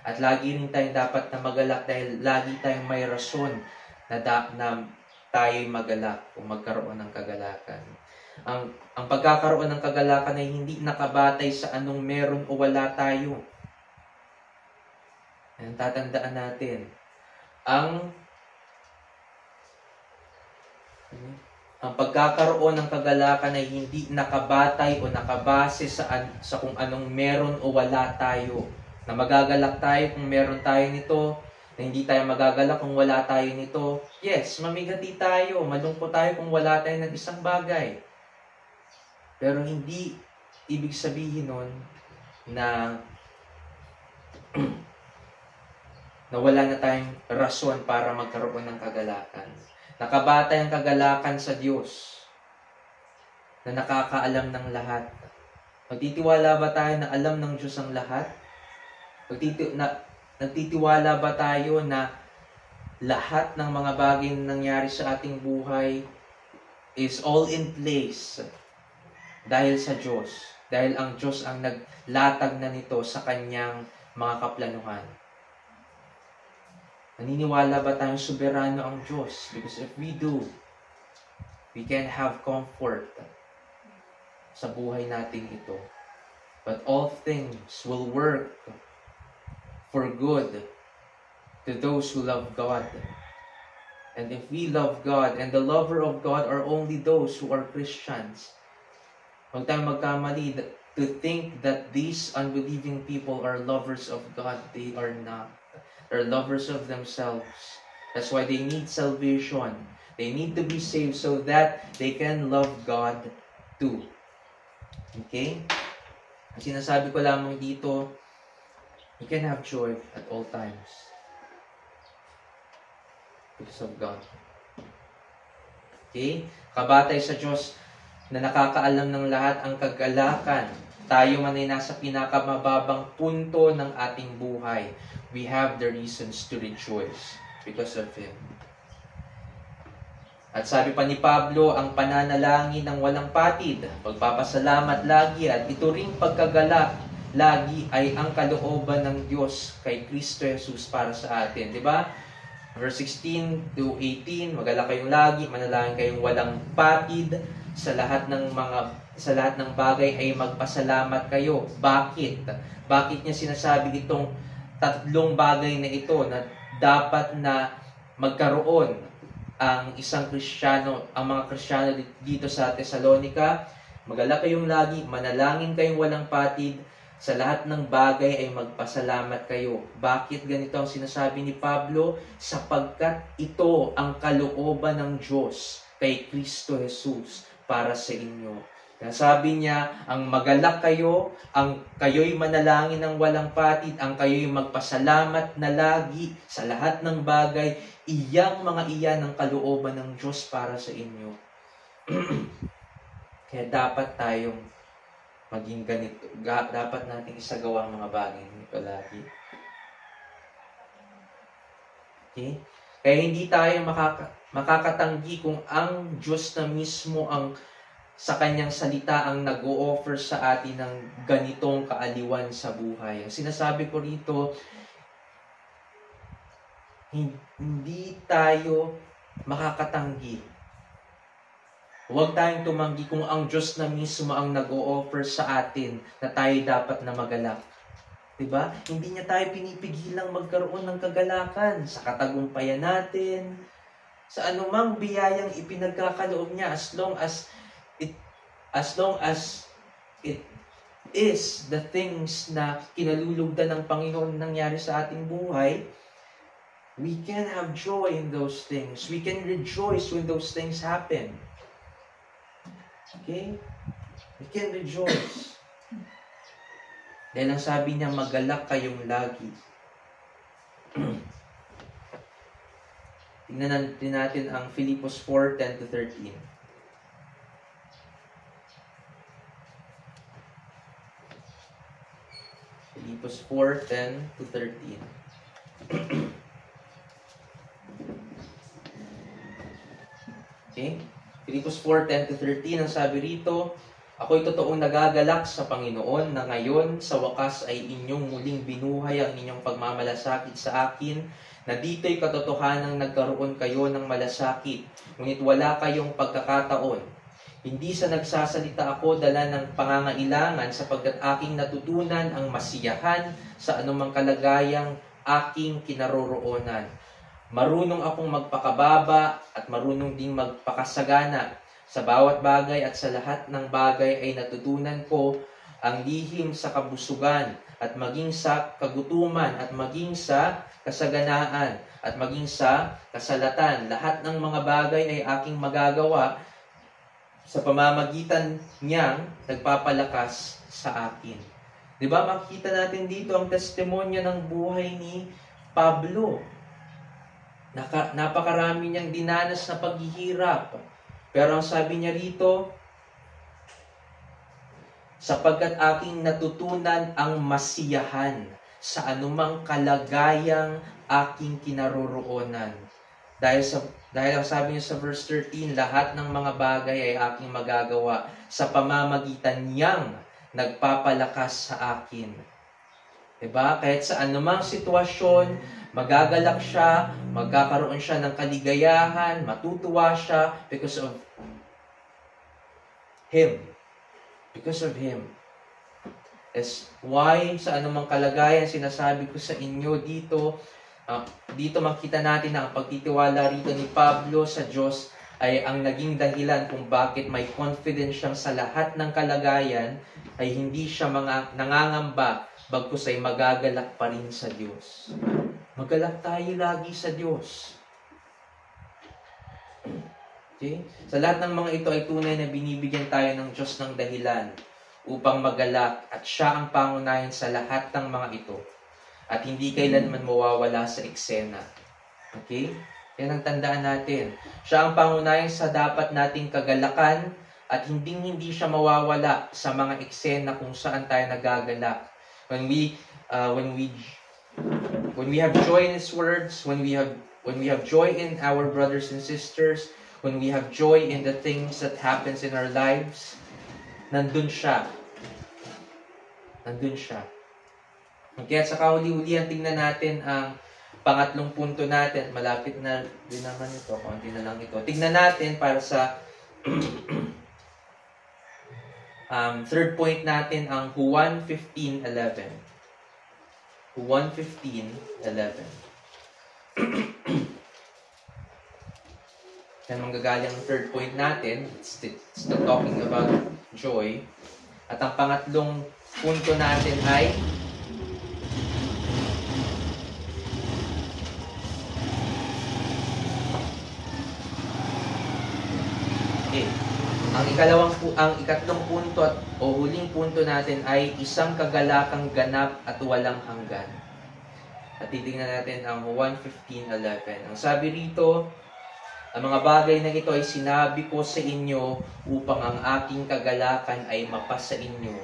At lagi rin tayong dapat na magalak dahil lagi tayong may rason na tayo'y magalak o magkaroon ng kagalakan. Ang pagkakaroon ng kagalakan ay hindi nakabatay sa anong meron o wala tayo. Ang tatandaan natin, ang pagkakaroon ng kagalakan ay hindi nakabatay o nakabase sa kung anong meron o wala tayo. Na magagalak tayo kung meron tayo nito, na hindi tayo magagalak kung wala tayo nito. Yes, mamigati tayo, malungkot tayo kung wala tayo ng isang bagay. Pero hindi ibig sabihin nun na na wala na tayong rason para magkaroon ng kagalakan. Nakabatay ang kagalakan sa Diyos na nakakaalam ng lahat. Magtitiwala ba tayo na alam ng Diyos ang lahat? Nagtitiwala ba tayo na lahat ng mga bagay na nangyari sa ating buhay is all in place dahil sa Diyos? Dahil ang Diyos ang naglatag na nito sa kanyang mga kaplanuhan. Naniniwala ba tayong soberano ang Diyos? Because if we do, we can have comfort sa buhay natin ito. But all things will work for good to those who love God. And if we love God, and the lover of God are only those who are Christians, huwag tayong magkamali to think that these unbelieving people are lovers of God. They are not. They're lovers of themselves. That's why they need salvation. They need to be saved so that they can love God too. Okay? Ang sinasabi ko lamang dito, you can have joy at all times because of God. Okay? Kabatay sa Diyos na nakakaalam ng lahat ang kagalakan. Tayo man ay nasa pinakamababang punto ng ating buhay. We have the reasons to rejoice because of Him. At sabi pa ni Pablo, ang pananalangin ng walang patid, pagpapasalamat lagi at ito ring pagkagalak lagi ay ang kalooban ng Diyos kay Kristo Jesus para sa atin. Diba? Verse 16 to 18, magalak kayong lagi, manalangin kayong walang patid, sa lahat ng bagay ay magpasalamat kayo. Bakit? Bakit niya sinasabi itong tatlong bagay na ito na dapat na magkaroon ang isang Kristiyano, ang mga Kristiyano dito sa Thessalonica? Magalak kayong lagi, manalangin kayong walang patid, sa lahat ng bagay ay magpasalamat kayo. Bakit ganito ang sinasabi ni Pablo? Sapagkat ito ang kalooban ng Diyos kay Kristo Jesus para sa inyo. Sabi niya, ang magalak kayo, ang kayo'y manalangin ng walang patid, ang kayo'y magpasalamat na lagi sa lahat ng bagay, iyang mga iyan ang kalooban ng Diyos para sa inyo. Kaya dapat tayong maging ganito. Dapat nating isagawa ang mga bagay nito lagi. Okay? Kaya hindi tayo makakatanggi kung ang Diyos na mismo ang sa kanyang salita ang nag-o-offer sa atin ng ganitong kaaliwan sa buhay. Ang sinasabi ko rito, hindi tayo makakatanggi. Huwag tayong tumanggi kung ang Diyos na mismo ang nag-o-offer sa atin na tayo dapat na magalak. Diba? Hindi niya tayo pinipigilang magkaroon ng kagalakan sa katagumpayan natin, sa anumang biyayang ipinagkakaloob niya as long as it is the things na kinalulugdan ng Panginoon nangyari sa ating buhay. We can have joy in those things. We can rejoice when those things happen. Okay? We can rejoice. Dahil ang sabi niya, magalak kayong lagi. Tingnan natin ang Filipos 4:10-13. Filipos 4:10-13. Okay? Filipos 4:10-13, ang sabi rito, ako'y totoong nagagalak sa Panginoon na ngayon sa wakas ay inyong muling binuhay ang inyong pagmamalasakit sa akin, na dito'y katotohanang nagkaroon kayo ng malasakit, ngunit wala kayong pagkakataon. Hindi sa nagsasalita ako dala ng pangangailangan sapagkat aking natutunan ang masiyahan sa anumang kalagayang aking kinaroroonan. Marunong akong magpakababa at marunong ding magpakasagana. Sa bawat bagay at sa lahat ng bagay ay natutunan ko ang lihim sa kabusugan at maging sa kagutuman at maging sa kasaganaan at maging sa kasalatan. Lahat ng mga bagay ay aking magagawa sa pamamagitan niyang nagpapalakas sa akin. Diba? Makikita natin dito ang testimonya ng buhay ni Pablo. Napakarami niyang dinanas na paghihirap. Pero ang sabi niya rito, sapagkat aking natutunan ang masiyahan sa anumang kalagayang aking kinaroroonan. Dahil ang sabi niya sa verse 13, lahat ng mga bagay ay aking magagawa sa pamamagitan niyang nagpapalakas sa akin. Diba? Kahit sa anumang sitwasyon, magagalak siya, magkakaroon siya ng kaligayahan, matutuwa siya because of Him. Because of Him. That's why sa anumang kalagayan, sinasabi ko sa inyo dito, dito makita natin na ang pagtitiwala rito ni Pablo sa Diyos ay ang naging dahilan kung bakit may confidence siyang sa lahat ng kalagayan ay hindi siya nangangamba bagkus ay magagalak pa rin sa Diyos. Magalak tayo lagi sa Diyos. Okay? Sa lahat ng mga ito ay tunay na binibigyan tayo ng Diyos ng dahilan upang magalak at siya ang pangunahin sa lahat ng mga ito at hindi kailanman mawawala sa eksena. Okay? Yan ang tandaan natin. Siya ang pangunahin sa dapat nating kagalakan at hindi siya mawawala sa mga eksena kung saan tayo nagagalak. When we have joy in His words, when we have joy in our brothers and sisters, when we have joy in the things that happens in our lives, nandun siya. Nandun siya. Okay, at sa kahuli-hulihan, tingnan natin ang pangatlong punto natin. Malapit na din naman ito. Konti na lang ito. Tingnan natin para sa third point natin ang Juan 15:11. Juan 15:11. Yan manggagaling ang third point natin. It's still talking about joy. At ang pangatlong punto natin ay ang ikatlong punto o huling punto natin ay isang kagalakang ganap at walang hanggan. At titingnan natin ang 1:15-11. Ang sabi rito, ang mga bagay na ito ay sinabi ko sa inyo upang ang aking kagalakan ay mapasa inyo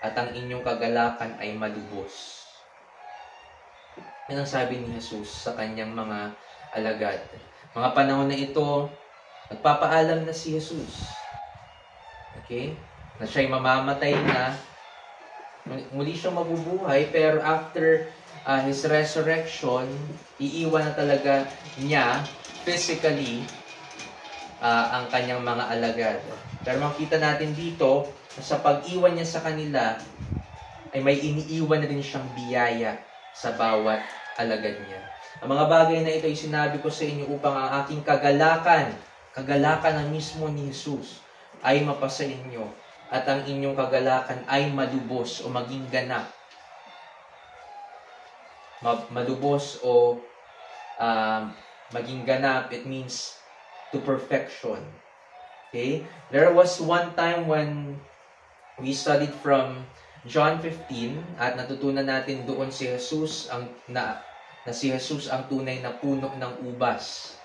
at ang inyong kagalakan ay malubos. Yan ang sabi ni Jesus sa kanyang mga alagad. Mga panahon na ito, nagpapaalam na si Jesus. Okay? Na siya'y mamamatay na. Muli siyang mabubuhay, pero after His resurrection, iiwan na talaga niya physically ang kanyang mga alagad. Pero makita natin dito, sa pag-iwan niya sa kanila, ay may iniiwan na din siyang biyaya sa bawat alagad niya. Ang mga bagay na ito ay sinabi ko sa inyo upang ang aking kagalakan na mismo ni Jesus, ay mapasa inyo at ang inyong kagalakan ay malubos o maging ganap. Malubos o maging ganap, it means to perfection. Okay? There was one time when we studied from John 15 at natutunan natin doon si Jesus na si Jesus ang tunay na puno ng ubas.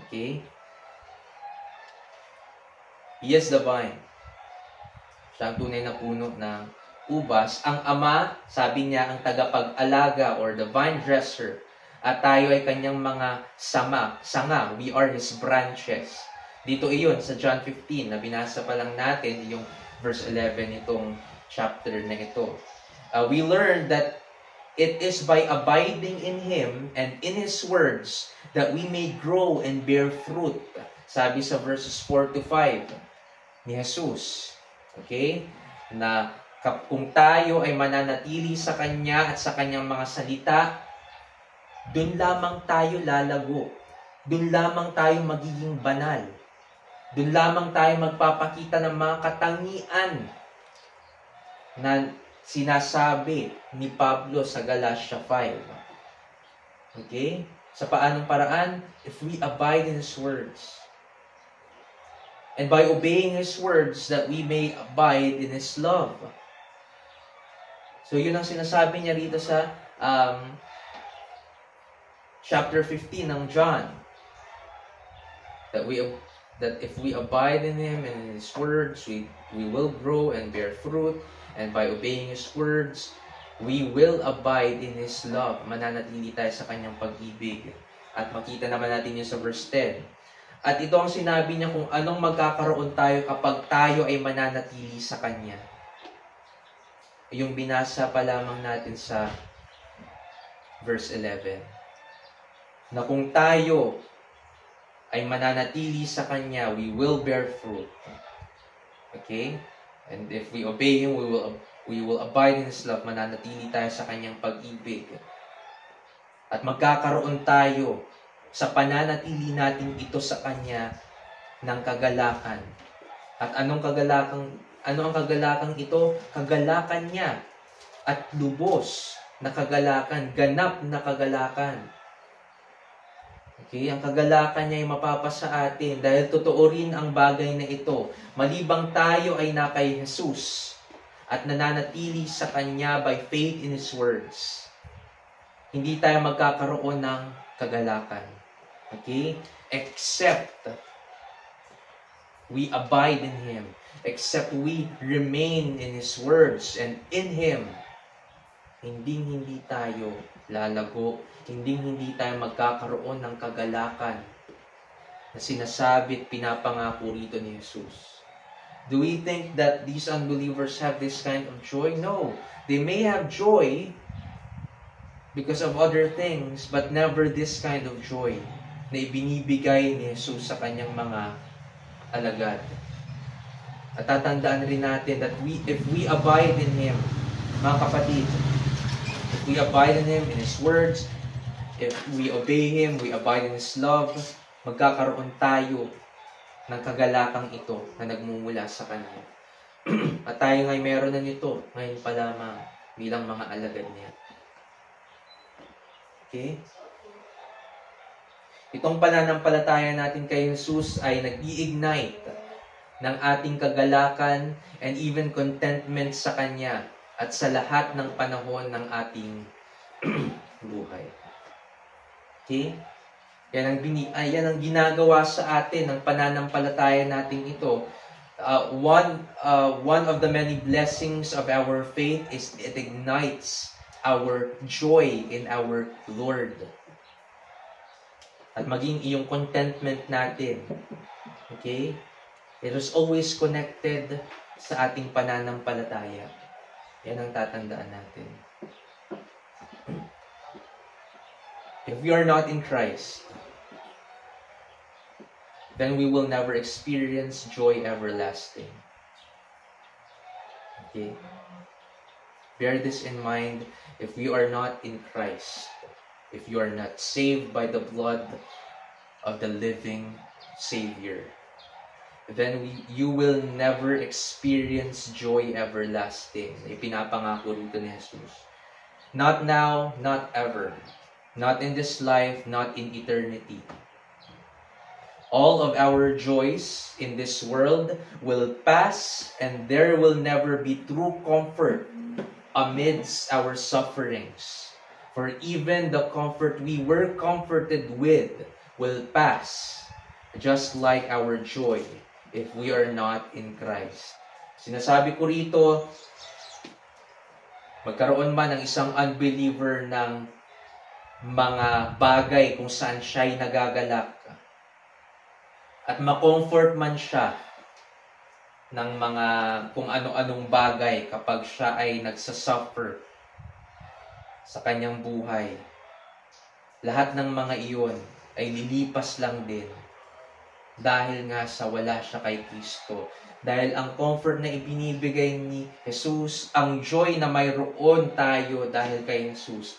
Okay? He is the vine. Siya ang tunay na puno ng ubas. Ang Ama, sabi niya, ang tagapag-alaga or the vine dresser. At tayo ay kanyang mga sanga. We are His branches. Dito iyon sa John 15 na binasa pa lang natin yung verse 11 itong chapter na ito. We learned that it is by abiding in Him and in His words that we may grow and bear fruit. Sabi sa verses 4-5 ni Jesus. Okay? Na kung tayo ay mananatili sa Kanya at sa Kanyang mga salita, doon lamang tayo lalago. Doon lamang tayo magiging banal. Doon lamang tayo magpapakita ng mga katangian na sinasabi ni Pablo sa Galatia 5. Okay? Sa paanong paraan? If we abide in His words. And by obeying His words, that we may abide in His love. So yun ang sinasabi niya rito sa chapter 15 ng John. That if we abide in Him and in His words, we will grow and bear fruit. And by obeying His words, we will abide in His love. Mananatili tayo sa Kanyang pag-ibig. At makita naman natin yun sa verse 10. At ito ang sinabi niya kung anong magkakaroon tayo kapag tayo ay mananatili sa Kanya. Yung binasa pa lamang natin sa verse 11. Na kung tayo ay mananatili sa Kanya, we will bear fruit. Okay? And if we obey Him, we will abide in His love. Mananatili tayo sa Kanyang pag-ibig. At magkakaroon tayo sa pananatili natin ito sa Kanya ng kagalakan. At ano ang kagalakan ito? Kagalakan niya at lubos na kagalakan, ganap na kagalakan. Okay, ang kagalakan niya ay mapapasa atin dahil totoo rin ang bagay na ito. Malibang tayo ay na kay Jesus at nananatili sa Kanya by faith in His words, hindi tayo magkakaroon ng kagalakan. Okay? Except we abide in Him. Except we remain in His words and in Him. Hindi tayo lalago. Hindi tayo magkakaroon ng kagalakan na sinasabi at pinapangako rito ni Jesus. Do we think that these unbelievers have this kind of joy? No. They may have joy because of other things, but never this kind of joy na ibinibigay ni Jesus sa Kanyang mga alagad. At tatandaan rin natin that if we abide in Him, mga kapatid, if we abide in Him, in His words, if we obey Him, we abide in His love, magkakaroon tayo ng kagalakang ito na nagmumula sa Kanya. At tayo nga'y meron na nito, ngayon pa lamang, bilang mga alagad niya. Okay? Itong pananampalataya natin kay Jesus ay nag-i-ignite ng ating kagalakan and even contentment sa Kanya at sa lahat ng panahon ng ating buhay. Okay? Yan ang ginagawa sa atin ng pananampalataya natin ito. One of the many blessings of our faith is it ignites our joy in our Lord. At maging iyong contentment natin. Okay? It is always connected sa ating pananampalataya. Yan ang tatandaan natin. If we are not in Christ, then we will never experience joy everlasting. Okay? Bear this in mind. If we are not in Christ, if you are not saved by the blood of the living Savior, then you will never experience joy everlasting. Ipinapangako rito ni Jesus. Not now, not ever. Not in this life, not in eternity. All of our joys in this world will pass, and there will never be true comfort amidst our sufferings. For even the comfort we were comforted with will pass, just like our joy if we are not in Christ. Sinasabi ko rito, magkaroon man ng isang unbeliever ng mga bagay kung saan siya'y nagagalak, at ma-comfort man siya ng mga kung ano-anong bagay kapag siya ay nagsasuffer sa kanyang buhay. Lahat ng mga iyon ay lilipas lang din dahil nga sa wala siya kay Kristo. Dahil ang comfort na ibinibigay ni Jesus, ang joy na mayroon tayo dahil kay Jesus,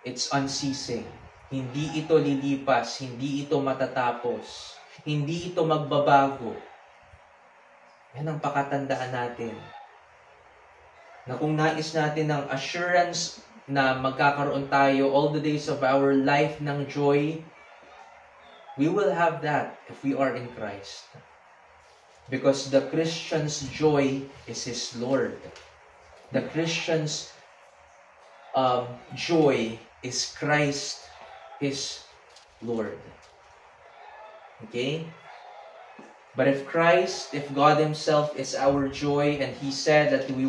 it's unceasing. Hindi ito lilipas, hindi ito matatapos. Hindi ito magbabago. Yan ang pakatandaan natin. Na kung nais natin ng assurance na magkakaroon tayo all the days of our life ng joy, we will have that if we are in Christ. Because the Christian's joy is his Lord. The Christian's joy is Christ, his Lord. Okay? But if Christ, if God Himself is our joy, and He said that He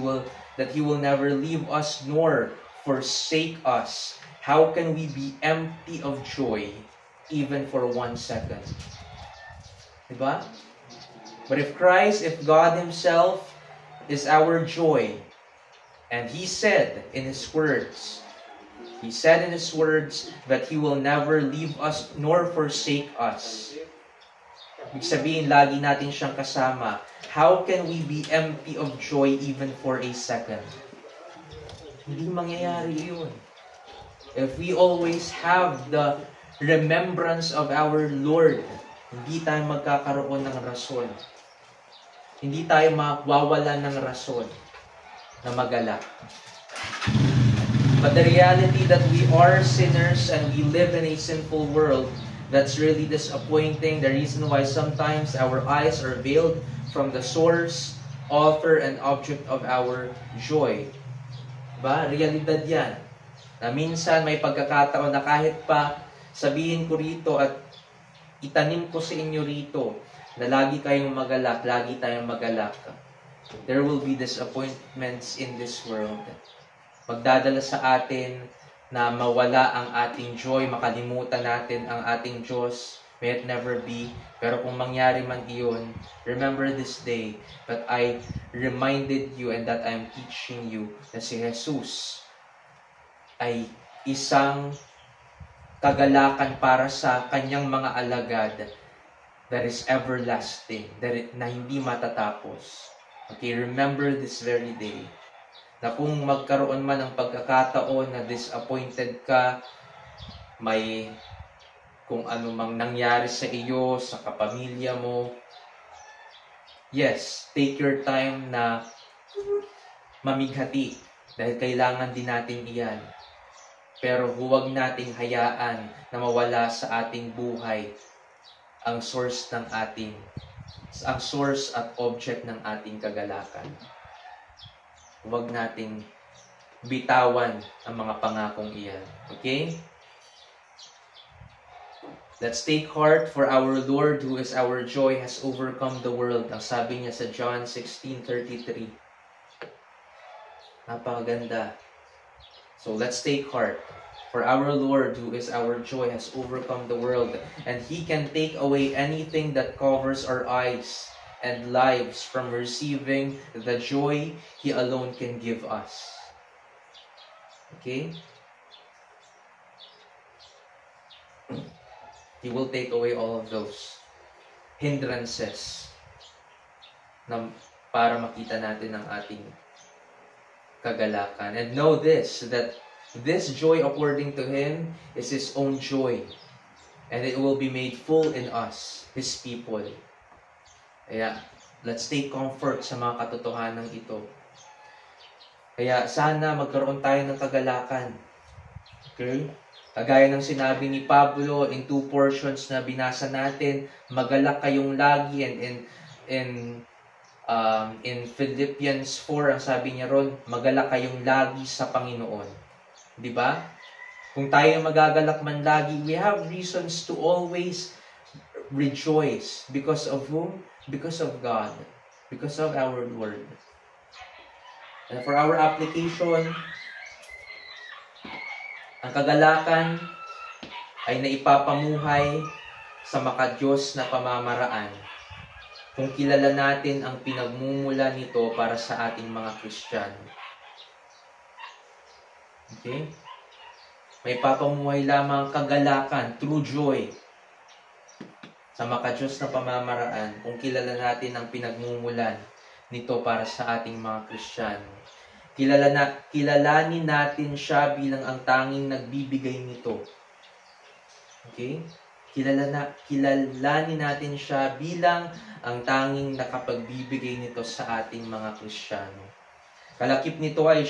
will never leave us nor forsake us, how can we be empty of joy even for 1 second? Diba? But if Christ, if God Himself is our joy, and He said in His words that He will never leave us nor forsake us. Ibig sabihin, lagi natin siyang kasama. How can we be empty of joy even for a second? Hindi mangyayari yun. If we always have the remembrance of our Lord, hindi tayo magkakaroon ng rason. Hindi tayo mawawalan ng rason na magalak. But the reality that we are sinners and we live in a sinful world, that's really disappointing. The reason why sometimes our eyes are veiled from the source, author, and object of our joy. Diba? Realidad yan. Na minsan may pagkakataon na kahit pa sabihin ko rito at itanim ko sa inyo rito na lagi kayong magalak, lagi tayong magalak. There will be disappointments in this world. Magdadala sa atin na mawala ang ating joy, makalimutan natin ang ating Diyos. May it never be. Pero kung mangyari man iyon, remember this day that I reminded you and that I am teaching you na si Jesus ay isang kagalakan para sa kanyang mga alagad that is everlasting, na hindi matatapos. Okay, remember this very day. Na kung magkaroon man ng pagkakataon na disappointed ka, may kung ano mang nangyari sa iyo, sa kapamilya mo, Yes, take your time na mamighati dahil kailangan din natin iyan. Pero huwag nating hayaan na mawala sa ating buhay ang source at object ng ating kagalakan. Huwag nating bitawan ang mga pangakong iyan. Okay? Let's take heart, for our Lord, who is our joy, has overcome the world. Ang sabi niya sa John 16:33. Napakaganda. So let's take heart. For our Lord, who is our joy, has overcome the world. And He can take away anything that covers our eyes and lives from receiving the joy He alone can give us. Okay? He will take away all of those hindrances na para makita natin ang ating kagalakan. And know this, that this joy according to Him is His own joy. And it will be made full in us, His people. Kaya, let's take comfort sa mga katotohanan ito. Kaya, sana magkaroon tayo ng kagalakan. Okay? Kagaya ng sinabi ni Pablo in 2 portions na binasa natin, magalak kayong lagi, and in Philippians 4, ang sabi niya ron, magalak kayong lagi sa Panginoon. Di ba? Kung tayo magagalak man lagi, we have reasons to always rejoice. Because of whom? Because of God. Because of our Lord. And for our application, ang kagalakan ay naipapamuhay sa makadiyos na pamamaraan kung kilala natin ang pinagmumula nito para sa ating mga Kristiyano. Okay? May papamuhay lamang kagalakan, true joy, sa makadiyos na pamamaraan kung kilala natin ang pinagmumulan nito para sa ating mga Kristiyano. Kilalanin natin siya bilang ang tanging nagbibigay nito. Okay? Kilalanin natin siya bilang ang tanging nakapagbibigay nito sa ating mga Kristiyano. Kalakip nito ay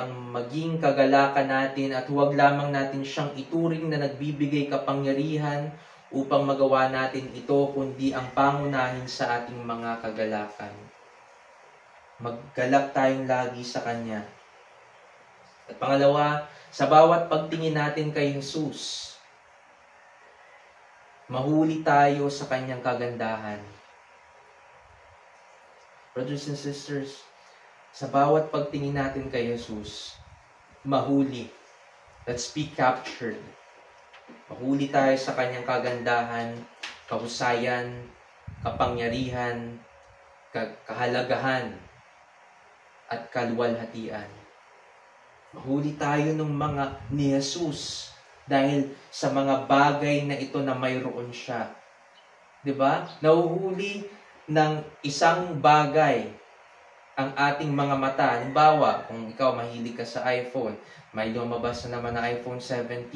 ang maging kagalakan natin, at huwag lamang natin siyang ituring na nagbibigay kapangyarihan upang magawa natin ito, kundi ang pangunahin sa ating mga kagalakan. Maggalak tayong lagi sa Kanya. At pangalawa, sa bawat pagtingin natin kay Jesus, mahuli tayo sa Kanyang kagandahan. Brothers and sisters, sa bawat pagtingin natin kay Jesus, mahuli. Let's be captured. Mahuli tayo sa Kanyang kagandahan, kahusayan, kapangyarihan, kahalagahan, at kaluwalhatian. Mahuli tayo ng mga ni Jesus dahil sa mga bagay na ito na mayroon siya. 'Di ba? Nahuhuli ng isang bagay ang ating mga mata. Halimbawa, kung ikaw mahilig ka sa iPhone, may lumabas na naman na iPhone 17.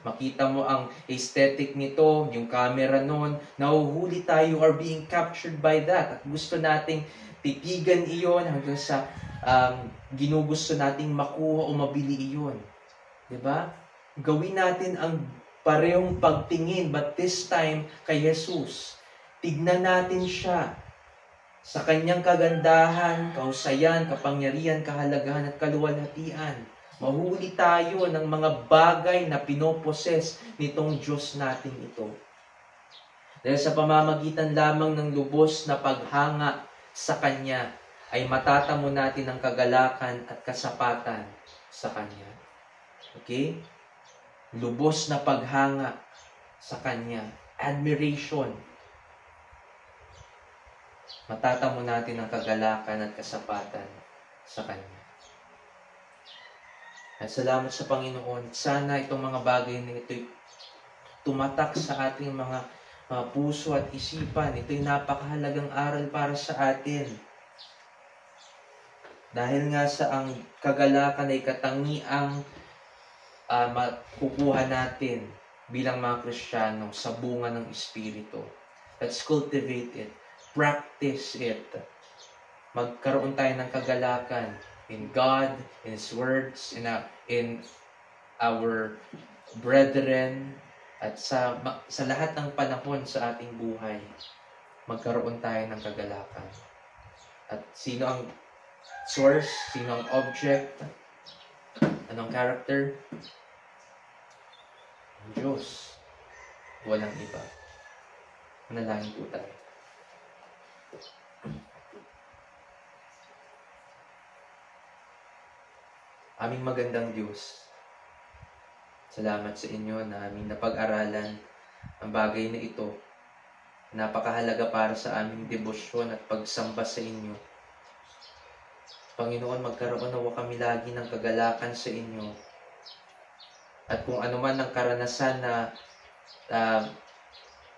Makita mo ang aesthetic nito, yung camera nun, nahuhuli tayo, are being captured by that. At gusto nating titigan iyon hanggang sa ginugusto nating makuha o mabili iyon. Diba? Gawin natin ang parehong pagtingin, but this time kay Jesus. Tignan natin siya sa Kanyang kagandahan, kahusayan, kapangyarihan, kahalagahan, at kaluwalhatian. Mahuli tayo ng mga bagay na pinoposes nitong Diyos natin ito. Dahil sa pamamagitan lamang ng lubos na paghanga sa Kanya, ay matatamo natin ang kagalakan at kasapatan sa Kanya. Okay? Lubos na paghanga sa Kanya. Admiration. Matatamo natin ang kagalakan at kasapatan sa Kanya. At salamat sa Panginoon. Sana itong mga bagay na ito'y tumatak sa ating mga puso at isipan. Ito'y napakahalagang aral para sa atin. Dahil nga sa ang kagalakan ay katangiang makukuha natin bilang mga Kristiyano sa bunga ng Espiritu. Let's cultivate it. Practice it. Magkaroon tayo ng kagalakan in God, in His words, in our brethren, at sa lahat ng panahon sa ating buhay. Magkaroon tayo ng kagalakan. At sino ang source? Sino ang object? Anong character? Ang Diyos. Walang iba. Manalangin po tayo. Aming magandang Diyos, salamat sa inyo na aming napag-aralan ang bagay na ito. Napakahalaga para sa aming debosyon at pagsamba sa inyo. Panginoon, magkaroon nawa kami lagi ng kagalakan sa inyo. At kung ano man ang karanasan na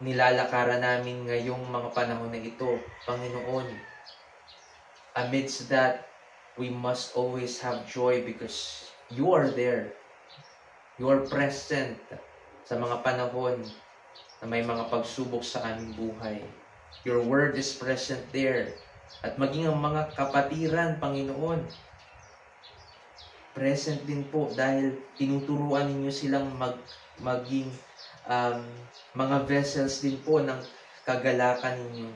nilalakaran namin ngayong mga panahon na ito, Panginoon, amidst that, we must always have joy because you are there. You are present sa mga panahon na may mga pagsubok sa aming buhay. Your word is present there. At maging ang mga kapatiran, Panginoon, present din po dahil tinuturuan ninyo silang maging mga vessels din po ng kagalakan ninyo.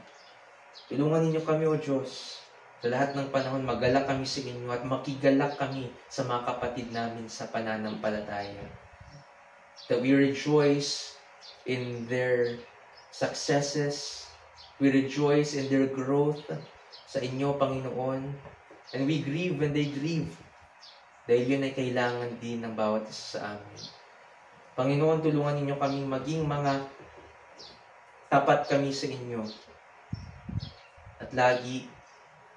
Tulungan ninyo kami, O Diyos, sa lahat ng panahon magalak kami sa inyo at makigalak kami sa mga kapatid namin sa pananampalataya. That we rejoice in their successes, we rejoice in their growth sa inyo, Panginoon, and we grieve when they grieve, dahil yun ay kailangan din ng bawat isa sa amin. Panginoon, tulungan ninyo kaming maging mga tapat kami sa inyo. At lagi,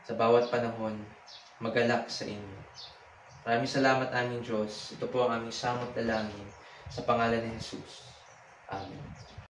sa bawat panahon, magalak sa inyo. Maraming salamat aming Diyos. Ito po ang aming samot dalangin sa pangalan ni Jesus. Amen.